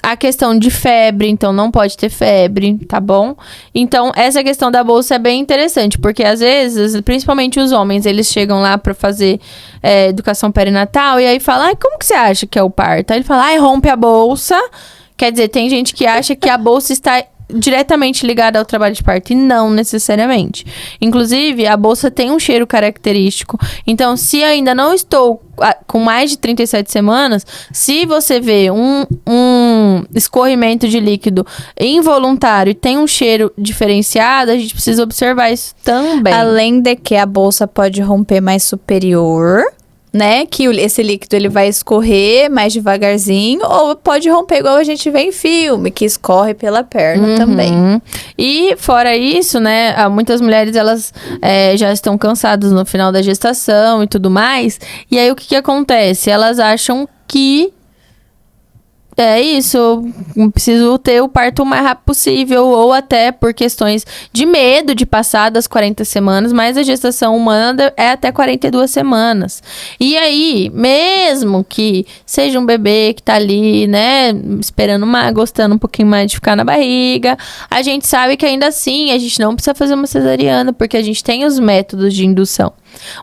S1: a questão de febre, então não pode ter febre, tá bom? Então, essa questão da bolsa é bem interessante, porque às vezes, principalmente os homens, eles chegam lá pra fazer educação perinatal e aí falam, como que você acha que é o parto? Aí ele fala, rompe a bolsa. Quer dizer, tem gente que acha que a bolsa está diretamente ligada ao trabalho de parto, e não necessariamente. Inclusive, a bolsa tem um cheiro característico. Então, se ainda não estou com mais de 37 semanas, se você vê um escorrimento de líquido involuntário e tem um cheiro diferenciado, a gente precisa observar isso também.
S2: Além de que a bolsa pode romper mais superior, né, que esse líquido ele vai escorrer mais devagarzinho, ou pode romper igual a gente vê em filme, que escorre pela perna também.
S1: E fora isso, né, muitas mulheres elas já estão cansadas no final da gestação e tudo mais, e aí o que acontece? Elas acham que é isso, preciso ter o parto o mais rápido possível, ou até por questões de medo de passar das 40 semanas, mas a gestação humana é até 42 semanas. E aí, mesmo que seja um bebê que tá ali, né, esperando gostando um pouquinho mais de ficar na barriga, a gente sabe que ainda assim a gente não precisa fazer uma cesariana, porque a gente tem os métodos de indução.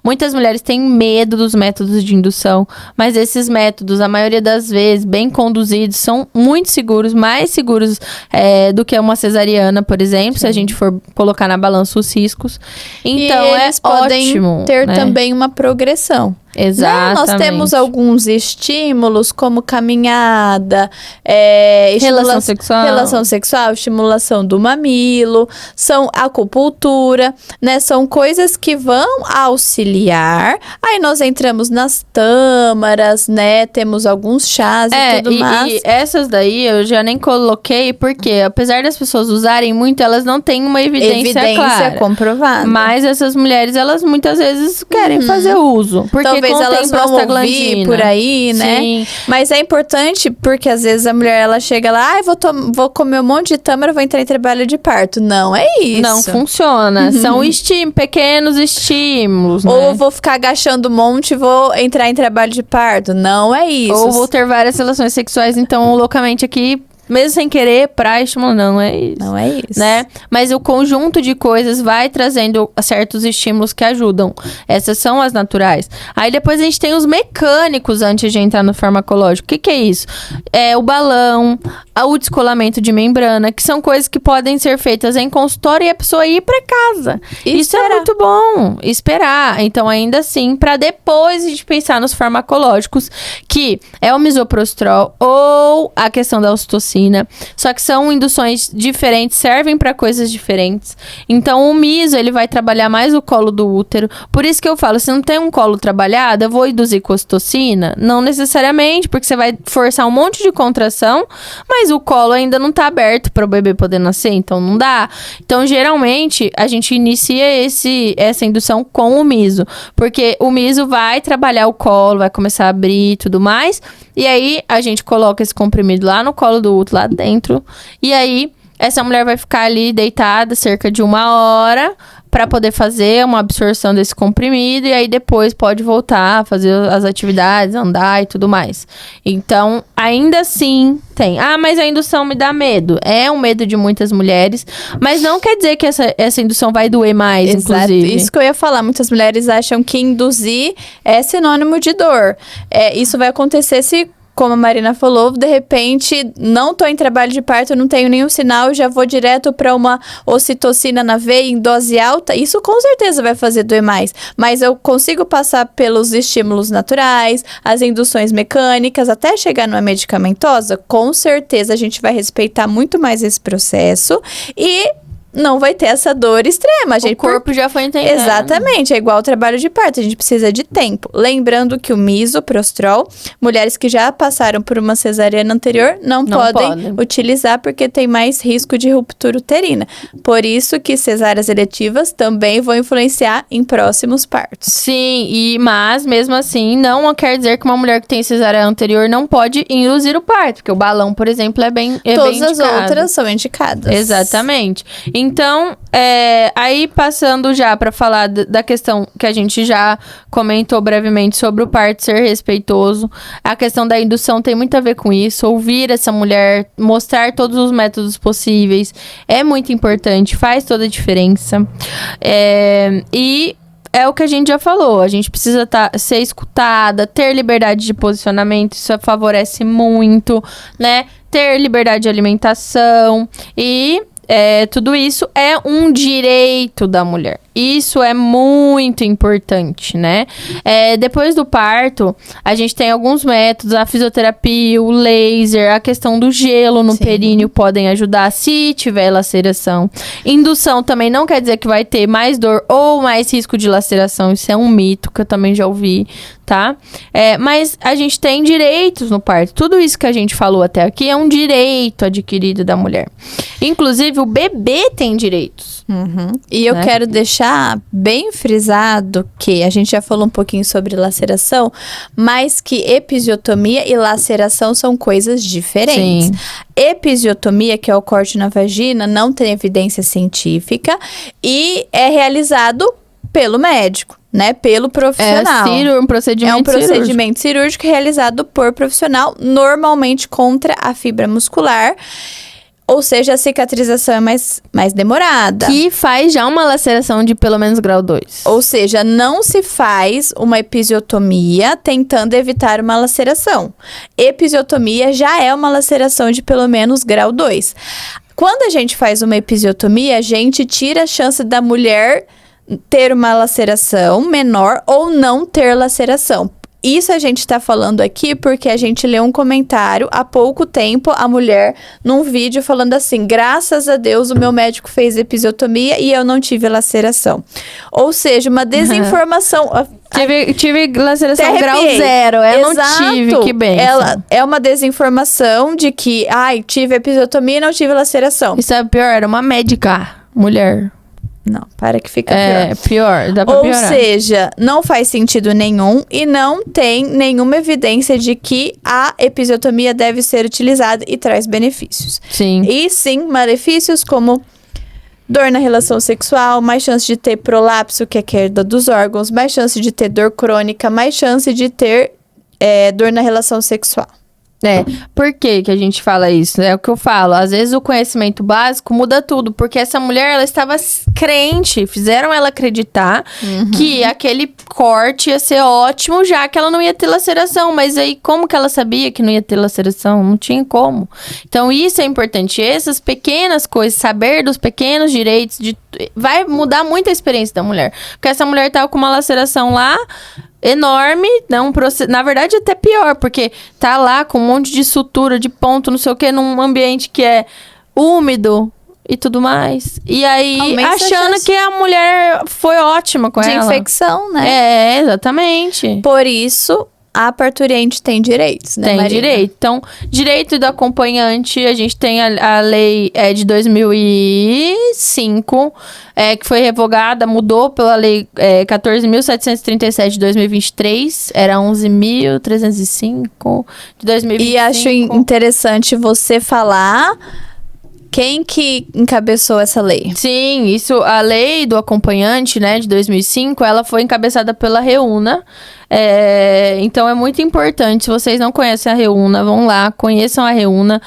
S1: Muitas mulheres têm medo dos métodos de indução, mas esses métodos, a maioria das vezes, bem conduzidos, são muito seguros, mais seguros do que uma cesariana, por exemplo, se a gente for colocar na balança os riscos. Então,
S2: e eles podem
S1: ótimo,
S2: ter
S1: né?
S2: também uma progressão.
S1: Exatamente.
S2: Nós temos alguns estímulos, como caminhada, relação sexual, estimulação do mamilo, são acupuntura, né? São coisas que vão auxiliar. Aí nós entramos nas tâmaras, né? Temos alguns chás e tudo mais.
S1: E essas daí eu já nem coloquei, porque apesar das pessoas usarem muito, elas não têm uma evidência clara.
S2: Comprovada.
S1: Mas essas mulheres, elas muitas vezes querem fazer uso. Porque
S2: talvez elas vão ouvir por aí, né?
S1: Sim.
S2: Mas é importante porque às vezes a mulher ela chega lá, vou comer um monte de tâmara, vou entrar em trabalho de parto. Não é isso.
S1: Não funciona. São pequenos estímulos,
S2: Ou
S1: né?
S2: eu vou ficar agachando um monte e vou entrar em trabalho de parto. Não é isso.
S1: Ou vou ter várias relações sexuais, então, loucamente aqui, mesmo sem querer, pra estimular. Não é isso.
S2: Não é isso.
S1: Né? Mas o conjunto de coisas vai trazendo certos estímulos que ajudam. Essas são as naturais. Aí depois a gente tem os mecânicos antes de entrar no farmacológico. O que é isso? É o balão, o descolamento de membrana, que são coisas que podem ser feitas em consultório e a pessoa ir pra casa. Isso é muito bom. Esperar. Então, ainda assim, pra depois a gente pensar nos farmacológicos, que é o misoprostol ou a questão da ocitocina. Só que são induções diferentes, servem para coisas diferentes. Então, o miso, ele vai trabalhar mais o colo do útero. Por isso que eu falo, se não tem um colo trabalhado, eu vou induzir com ocitocina? Não necessariamente, porque você vai forçar um monte de contração, mas o colo ainda não tá aberto para o bebê poder nascer, então não dá. Então, geralmente, a gente inicia essa indução com o miso, porque o miso vai trabalhar o colo, vai começar a abrir e tudo mais, e aí a gente coloca esse comprimido lá no colo do útero, lá dentro, e aí essa mulher vai ficar ali deitada cerca de 1 hora para poder fazer uma absorção desse comprimido, e aí depois pode voltar a fazer as atividades, andar e tudo mais. Então, ainda assim, tem. Mas a indução me dá medo. É um medo de muitas mulheres, mas não quer dizer que essa indução vai doer mais, inclusive.
S2: Isso que eu ia falar. Muitas mulheres acham que induzir é sinônimo de dor. Isso vai acontecer se como a Marina falou, de repente, não tô em trabalho de parto, não tenho nenhum sinal, já vou direto para uma ocitocina na veia em dose alta, isso com certeza vai fazer doer mais. Mas eu consigo passar pelos estímulos naturais, as induções mecânicas, até chegar numa medicamentosa, com certeza a gente vai respeitar muito mais esse processo e não vai ter essa dor extrema.
S1: O corpo já foi entendendo.
S2: Exatamente, é igual ao trabalho de parto, a gente precisa de tempo. Lembrando que o misoprostol, mulheres que já passaram por uma cesariana anterior, não podem utilizar porque tem mais risco de ruptura uterina. Por isso que cesáreas eletivas também vão influenciar em próximos partos.
S1: Sim, mas mesmo assim, não quer dizer que uma mulher que tem cesárea anterior não pode induzir o parto, porque o balão, por exemplo, é bem
S2: Todas
S1: bem
S2: as outras são indicadas.
S1: Exatamente. Então, aí passando já para falar da questão que a gente já comentou brevemente sobre o parto ser respeitoso, a questão da indução tem muito a ver com isso, ouvir essa mulher, mostrar todos os métodos possíveis, é muito importante, faz toda a diferença. E é o que a gente já falou, a gente precisa ser escutada, ter liberdade de posicionamento, isso favorece muito, né? Ter liberdade de alimentação e... tudo isso é um direito da mulher. Isso é muito importante, né? Depois do parto, a gente tem alguns métodos, a fisioterapia, o laser, a questão do gelo no períneo podem ajudar se tiver laceração. Indução também não quer dizer que vai ter mais dor ou mais risco de laceração. Isso é um mito que eu também já ouvi, tá? Mas a gente tem direitos no parto. Tudo isso que a gente falou até aqui é um direito adquirido da mulher. Inclusive, o bebê tem direitos.
S2: E eu quero deixar bem frisado que a gente já falou um pouquinho sobre laceração, mas que episiotomia e laceração são coisas diferentes. Sim. Episiotomia, que é o corte na vagina, não tem evidência científica e é realizado pelo médico, né? Pelo profissional.
S1: Um procedimento
S2: cirúrgico realizado por profissional, normalmente contra a fibra muscular. Ou seja, a cicatrização é mais demorada.
S1: Que faz já uma laceração de pelo menos grau 2.
S2: Ou seja, não se faz uma episiotomia tentando evitar uma laceração. Episiotomia já é uma laceração de pelo menos grau 2. Quando a gente faz uma episiotomia, a gente tira a chance da mulher ter uma laceração menor ou não ter laceração. Isso a gente tá falando aqui porque a gente leu um comentário há pouco tempo, a mulher, num vídeo falando assim, graças a Deus o meu médico fez episiotomia e eu não tive laceração. Ou seja, uma desinformação...
S1: Tive laceração grau 0, eu não tive, que bem.
S2: Ela é uma desinformação de que, tive episiotomia e não tive laceração.
S1: Isso é pior, era uma médica, mulher.
S2: Não, para que fica pior.
S1: Pior, dá pra piorar.
S2: Ou seja, não faz sentido nenhum e não tem nenhuma evidência de que a episiotomia deve ser utilizada e traz benefícios.
S1: Sim.
S2: E sim, malefícios como dor na relação sexual, mais chance de ter prolapso, que é a queda dos órgãos, mais chance de ter dor crônica, mais chance de ter dor na relação sexual.
S1: Por que a gente fala isso? É o que eu falo. Às vezes o conhecimento básico muda tudo. Porque essa mulher, ela estava crente. Fizeram ela acreditar que aquele corte ia ser ótimo, já que ela não ia ter laceração. Mas aí, como que ela sabia que não ia ter laceração? Não tinha como. Então, isso é importante. Essas pequenas coisas, saber dos pequenos direitos, vai mudar muito a experiência da mulher. Porque essa mulher tava com uma laceração lá... enorme, na verdade até pior, porque tá lá com um monte de sutura, de ponto, não sei o que, num ambiente que é úmido e tudo mais. E aí, achando que a mulher foi ótima com ela.
S2: De infecção, né?
S1: Exatamente.
S2: Por isso... a parturiente tem direitos, né,
S1: Tem
S2: Marina?
S1: direito. Então, direito do acompanhante, a gente tem a lei de 2005, que foi revogada, mudou pela lei 14.737 de 2023, era 11.305 de 2025.
S2: E acho interessante você falar... quem que encabeçou essa lei?
S1: Sim, a lei do acompanhante, né, de 2005, ela foi encabeçada pela Reúna, Então é muito importante, se vocês não conhecem a Reúna, vão lá, conheçam a Reúna.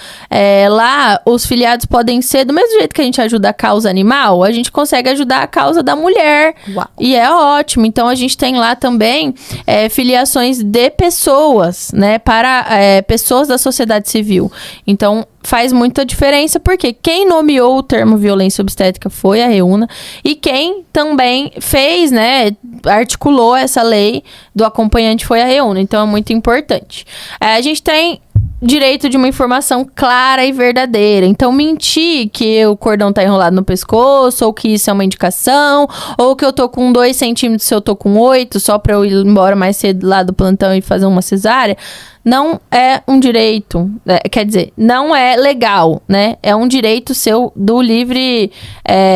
S1: Lá, os filiados podem ser, do mesmo jeito que a gente ajuda a causa animal, a gente consegue ajudar a causa da mulher.
S2: Uau.
S1: E é ótimo. Então, a gente tem lá também filiações de pessoas, né? Para pessoas da sociedade civil. Então, faz muita diferença, porque quem nomeou o termo violência obstétrica foi a Reúna, e quem também fez, né, articulou essa lei do acompanhante foi a Reúna. Então, é muito importante. A gente tem direito de uma informação clara e verdadeira. Então, mentir que o cordão tá enrolado no pescoço, ou que isso é uma indicação, ou que eu tô com 2 centímetros se eu tô com 8, só pra eu ir embora mais cedo lá do plantão e fazer uma cesárea, não é um direito, quer dizer, não é legal, né? É um direito seu do livre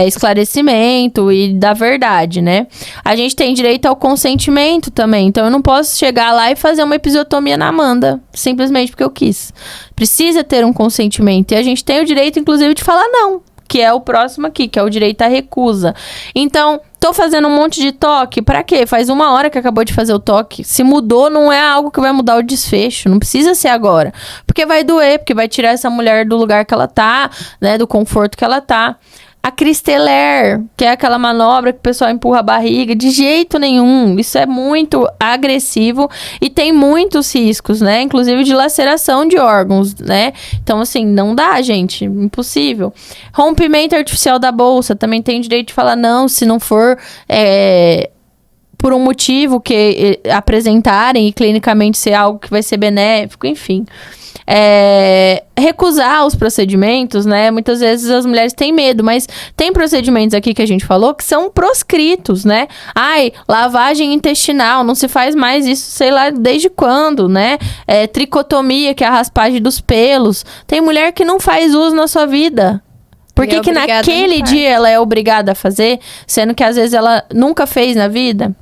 S1: esclarecimento e da verdade, né? A gente tem direito ao consentimento também, então eu não posso chegar lá e fazer uma episiotomia na Amanda, simplesmente porque eu quis. Precisa ter um consentimento, e a gente tem o direito, inclusive, de falar não, que é o próximo aqui, que é o direito à recusa. Então, tô fazendo um monte de toque, pra quê? Faz 1 hora que acabou de fazer o toque. Se mudou, não é algo que vai mudar o desfecho. Não precisa ser agora. Porque vai doer, porque vai tirar essa mulher do lugar que ela tá, né? Do conforto que ela tá. A Cristeler, que é aquela manobra que o pessoal empurra a barriga, de jeito nenhum. Isso é muito agressivo e tem muitos riscos, né? Inclusive de laceração de órgãos, né? Então, assim, não dá, gente. Impossível. Rompimento artificial da bolsa. Também tem direito de falar não, se não for por um motivo que apresentarem e clinicamente ser algo que vai ser benéfico, enfim. Recusar os procedimentos, né? Muitas vezes as mulheres têm medo, mas tem procedimentos aqui que a gente falou que são proscritos, né? Lavagem intestinal, não se faz mais isso, sei lá, desde quando, né? Tricotomia, que é a raspagem dos pelos. Tem mulher que não faz uso na sua vida. Por que naquele dia ela é obrigada a fazer, sendo que às vezes ela nunca fez na vida?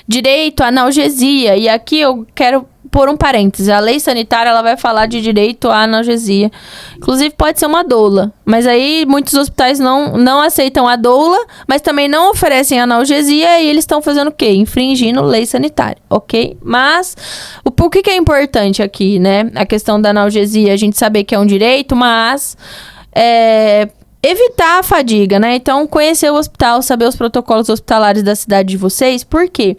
S1: Direito à analgesia, e aqui eu quero por um parêntese, a lei sanitária ela vai falar de direito à analgesia. Inclusive pode ser uma doula, mas aí muitos hospitais não aceitam a doula, mas também não oferecem analgesia, e eles estão fazendo o quê? Infringindo lei sanitária, ok? Mas por que é importante aqui, né? A questão da analgesia, a gente saber que é um direito, mas evitar a fadiga, né? Então, conhecer o hospital, saber os protocolos hospitalares da cidade de vocês. Por quê?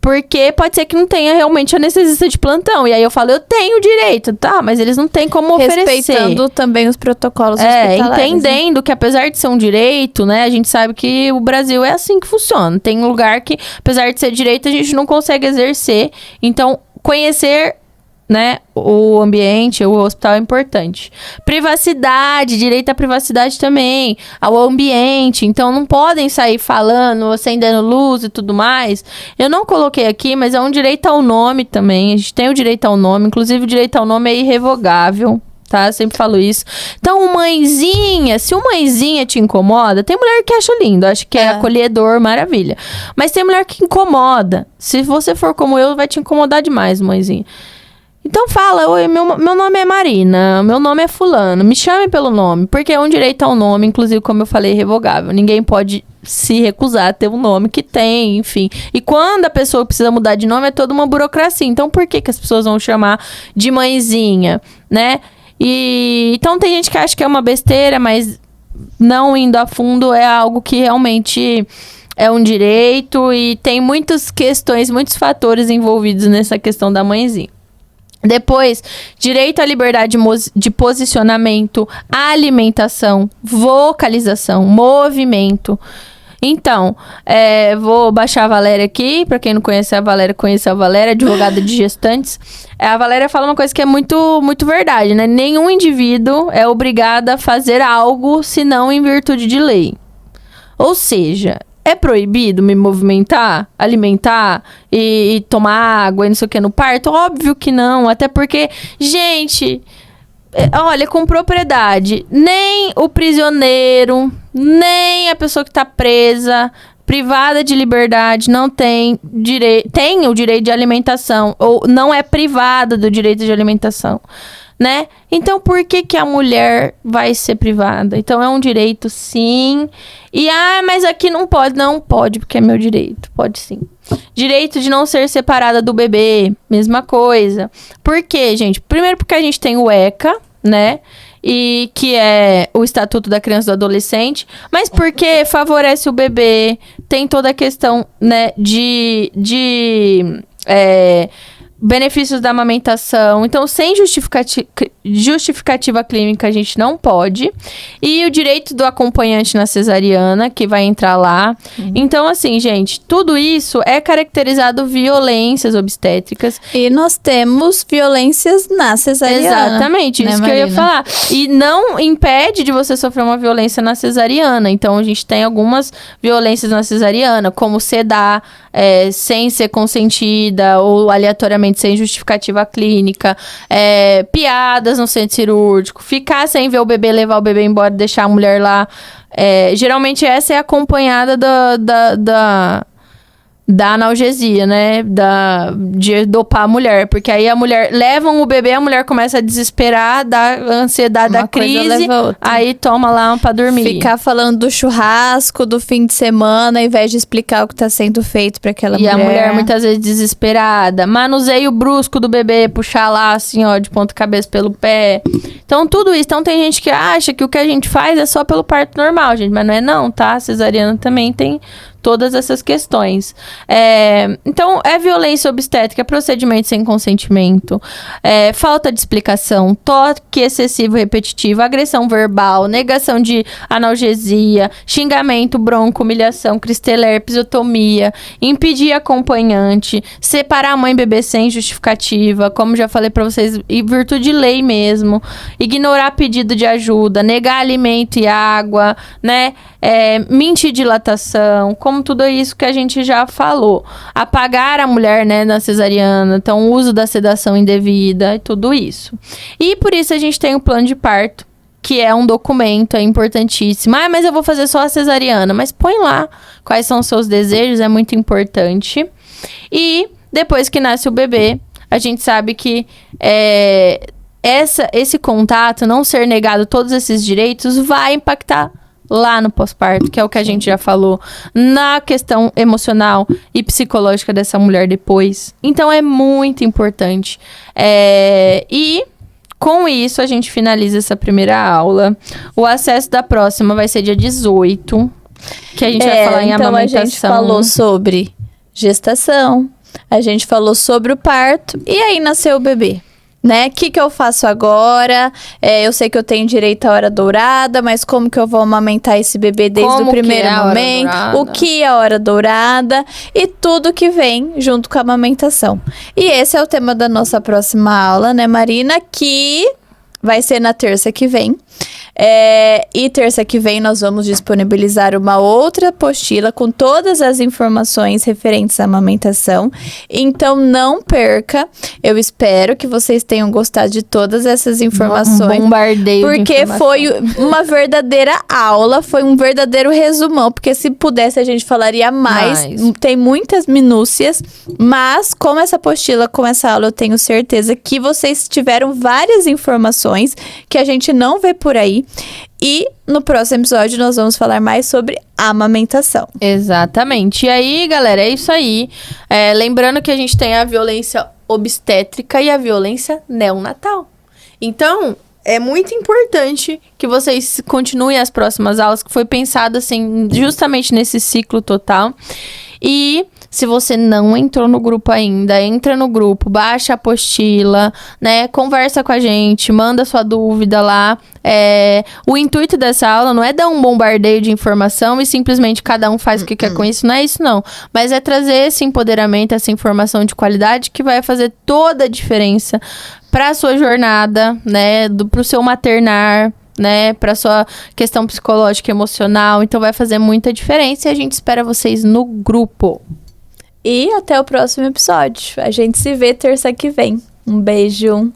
S1: Porque pode ser que não tenha realmente anestesista de plantão. E aí eu falo, eu tenho direito, tá? Mas eles não têm como oferecer.
S2: Respeitando também os protocolos hospitalares.
S1: Entendendo, né? Que apesar de ser um direito, né? A gente sabe que o Brasil é assim que funciona. Tem um lugar que, apesar de ser direito, a gente não consegue exercer. Então, conhecer, né, o ambiente, o hospital é importante. Privacidade, direito à privacidade também, ao ambiente. Então, não podem sair falando, acendendo luz e tudo mais. Eu não coloquei aqui, mas é um direito ao nome também. A gente tem o direito ao nome, inclusive o direito ao nome é irrevogável, tá? Eu sempre falo isso. Então, mãezinha, se o mãezinha te incomoda, tem mulher que acha lindo, acha que é acolhedor, maravilha. Mas tem mulher que incomoda. Se você for como eu, vai te incomodar demais, mãezinha. Então fala, oi, meu nome é Marina, meu nome é fulano, me chame pelo nome, porque é um direito ao nome, inclusive, como eu falei, irrevogável. Ninguém pode se recusar a ter um nome que tem, enfim. E quando a pessoa precisa mudar de nome, é toda uma burocracia. Então, por que as pessoas vão chamar de mãezinha, né? Então, tem gente que acha que é uma besteira, mas não indo a fundo, é algo que realmente é um direito e tem muitas questões, muitos fatores envolvidos nessa questão da mãezinha. Depois, direito à liberdade de posicionamento, alimentação, vocalização, movimento. Então, vou baixar a Valéria aqui. Pra quem não conhece a Valéria, conhece a Valéria, advogada de gestantes. A Valéria fala uma coisa que é muito, muito verdade, né? Nenhum indivíduo é obrigado a fazer algo senão em virtude de lei. Ou seja, é proibido me movimentar, alimentar e tomar água e não sei o que no parto? Óbvio que não. Até porque, gente, olha, com propriedade, nem o prisioneiro, nem a pessoa que tá presa, privada de liberdade, não tem o direito de alimentação, ou não é privada do direito de alimentação. né? Então, por que que a mulher vai ser privada? Então, é um direito, sim. E, mas aqui não pode. Não pode, porque é meu direito. Pode sim. Direito de não ser separada do bebê, mesma coisa. Por quê, gente? Primeiro porque a gente tem o ECA, né? E que é o Estatuto da Criança e do Adolescente, mas porque favorece o bebê, tem toda a questão, né, de benefícios da amamentação. Então, sem justificativa clínica, a gente não pode. E o direito do acompanhante na cesariana, que vai entrar lá. Então, assim, gente, tudo isso é caracterizado violências obstétricas.
S2: E nós temos violências na cesariana.
S1: Exatamente,
S2: né,
S1: isso que eu ia falar. E não impede de você sofrer uma violência na cesariana. Então, a gente tem algumas violências na cesariana, como sedar sem ser consentida ou aleatoriamente sem justificativa clínica, piadas no centro cirúrgico, ficar sem ver o bebê, levar o bebê embora, deixar a mulher lá. Geralmente essa é acompanhada da analgesia, né? De dopar a mulher. Porque aí a mulher... Levam o bebê, a mulher começa a desesperar, dá ansiedade da crise. Aí toma lá pra dormir.
S2: Ficar falando do churrasco, do fim de semana, ao invés de explicar o que tá sendo feito pra aquela mulher.
S1: E a mulher, muitas vezes, desesperada. Manuseio brusco do bebê, puxar lá, assim, ó, de ponta cabeça pelo pé. Então, tudo isso. Então, tem gente que acha que o que a gente faz é só pelo parto normal, gente. Mas não é não, tá? A cesariana também tem todas essas questões. Então, é violência obstétrica, procedimento sem consentimento, falta de explicação, toque excessivo repetitivo, agressão verbal, negação de analgesia, xingamento, bronco, humilhação, cristeler, episiotomia, impedir acompanhante, separar a mãe e bebê sem justificativa, como já falei pra vocês, em virtude de lei mesmo, ignorar pedido de ajuda, negar alimento e água, né? Mentir dilatação, como tudo isso que a gente já falou. Apagar a mulher, né, na cesariana, então o uso da sedação indevida e tudo isso. E por isso a gente tem o plano de parto, que é um documento, é importantíssimo. Mas eu vou fazer só a cesariana. Mas põe lá quais são os seus desejos, é muito importante. E depois que nasce o bebê, a gente sabe que esse contato, não ser negado todos esses direitos, vai impactar lá no pós-parto, que é o que a gente já falou, na questão emocional e psicológica dessa mulher depois. Então, é muito importante. E com isso, a gente finaliza essa primeira aula. O acesso da próxima vai ser dia 18, que a gente vai falar em amamentação.
S2: A gente falou sobre gestação, a gente falou sobre o parto, e aí nasceu o bebê. Né? O que eu faço agora? Eu sei que eu tenho direito à hora dourada, mas como que eu vou amamentar esse bebê desde o primeiro momento? O que é a hora dourada? E tudo que vem junto com a amamentação. E esse é o tema da nossa próxima aula, né, Marina? Que vai ser na terça que vem. E terça que vem nós vamos disponibilizar uma outra apostila com todas as informações referentes à amamentação. Então não perca. Eu espero que vocês tenham gostado de todas essas informações.
S1: Um bombardeio
S2: porque foi uma verdadeira aula, foi um verdadeiro resumão. Porque se pudesse a gente falaria mais. Tem muitas minúcias. Mas com essa apostila, com essa aula, eu tenho certeza que vocês tiveram várias informações que a gente não vê por aí. E no próximo episódio nós vamos falar mais sobre amamentação.
S1: Exatamente. E aí, galera, é isso aí. Lembrando que a gente tem a violência obstétrica e a violência neonatal. Então, é muito importante que vocês continuem as próximas aulas, que foi pensado assim, justamente nesse ciclo total. E se você não entrou no grupo ainda, entra no grupo, baixa a apostila, né? Conversa com a gente, manda sua dúvida lá. O intuito dessa aula não é dar um bombardeio de informação e simplesmente cada um faz o que quer com isso, não é isso não. Mas é trazer esse empoderamento, essa informação de qualidade que vai fazer toda a diferença para a sua jornada, né? Para o seu maternar, né, para sua questão psicológica e emocional. Então vai fazer muita diferença e a gente espera vocês no grupo.
S2: E até o próximo episódio. A gente se vê terça que vem. Um beijo.